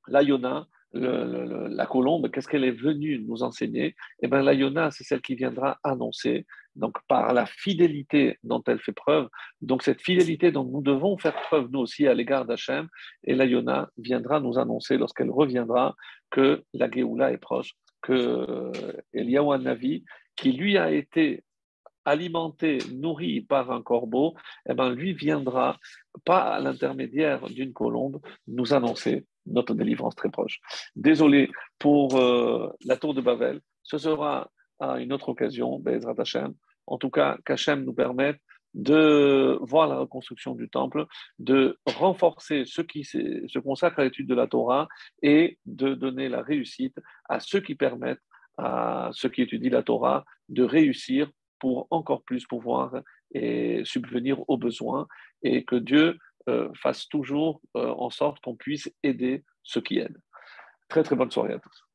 la Yona, la colombe, qu'est-ce qu'elle est venue nous enseigner? Eh bien, la Yona, c'est celle qui viendra annoncer, donc par la fidélité dont elle fait preuve, donc cette fidélité dont nous devons faire preuve, nous aussi, à l'égard d'Hachem, et la Yona viendra nous annoncer, lorsqu'elle reviendra, que la Géoula est proche, que Eliyahu Navi, qui lui a été alimenté, nourri par un corbeau, eh ben, lui viendra, pas à l'intermédiaire d'une colombe, nous annoncer notre délivrance très proche. Désolé pour la tour de Babel. Ce sera à une autre occasion, Bezrat Hashem. En tout cas, qu'Hachem nous permette de voir la reconstruction du temple, de renforcer ceux qui se consacrent à l'étude de la Torah et de donner la réussite à ceux qui permettent à ceux qui étudient la Torah de réussir pour encore plus pouvoir et subvenir aux besoins et que Dieu fasse toujours en sorte qu'on puisse aider ceux qui aident. Très très bonne soirée à tous.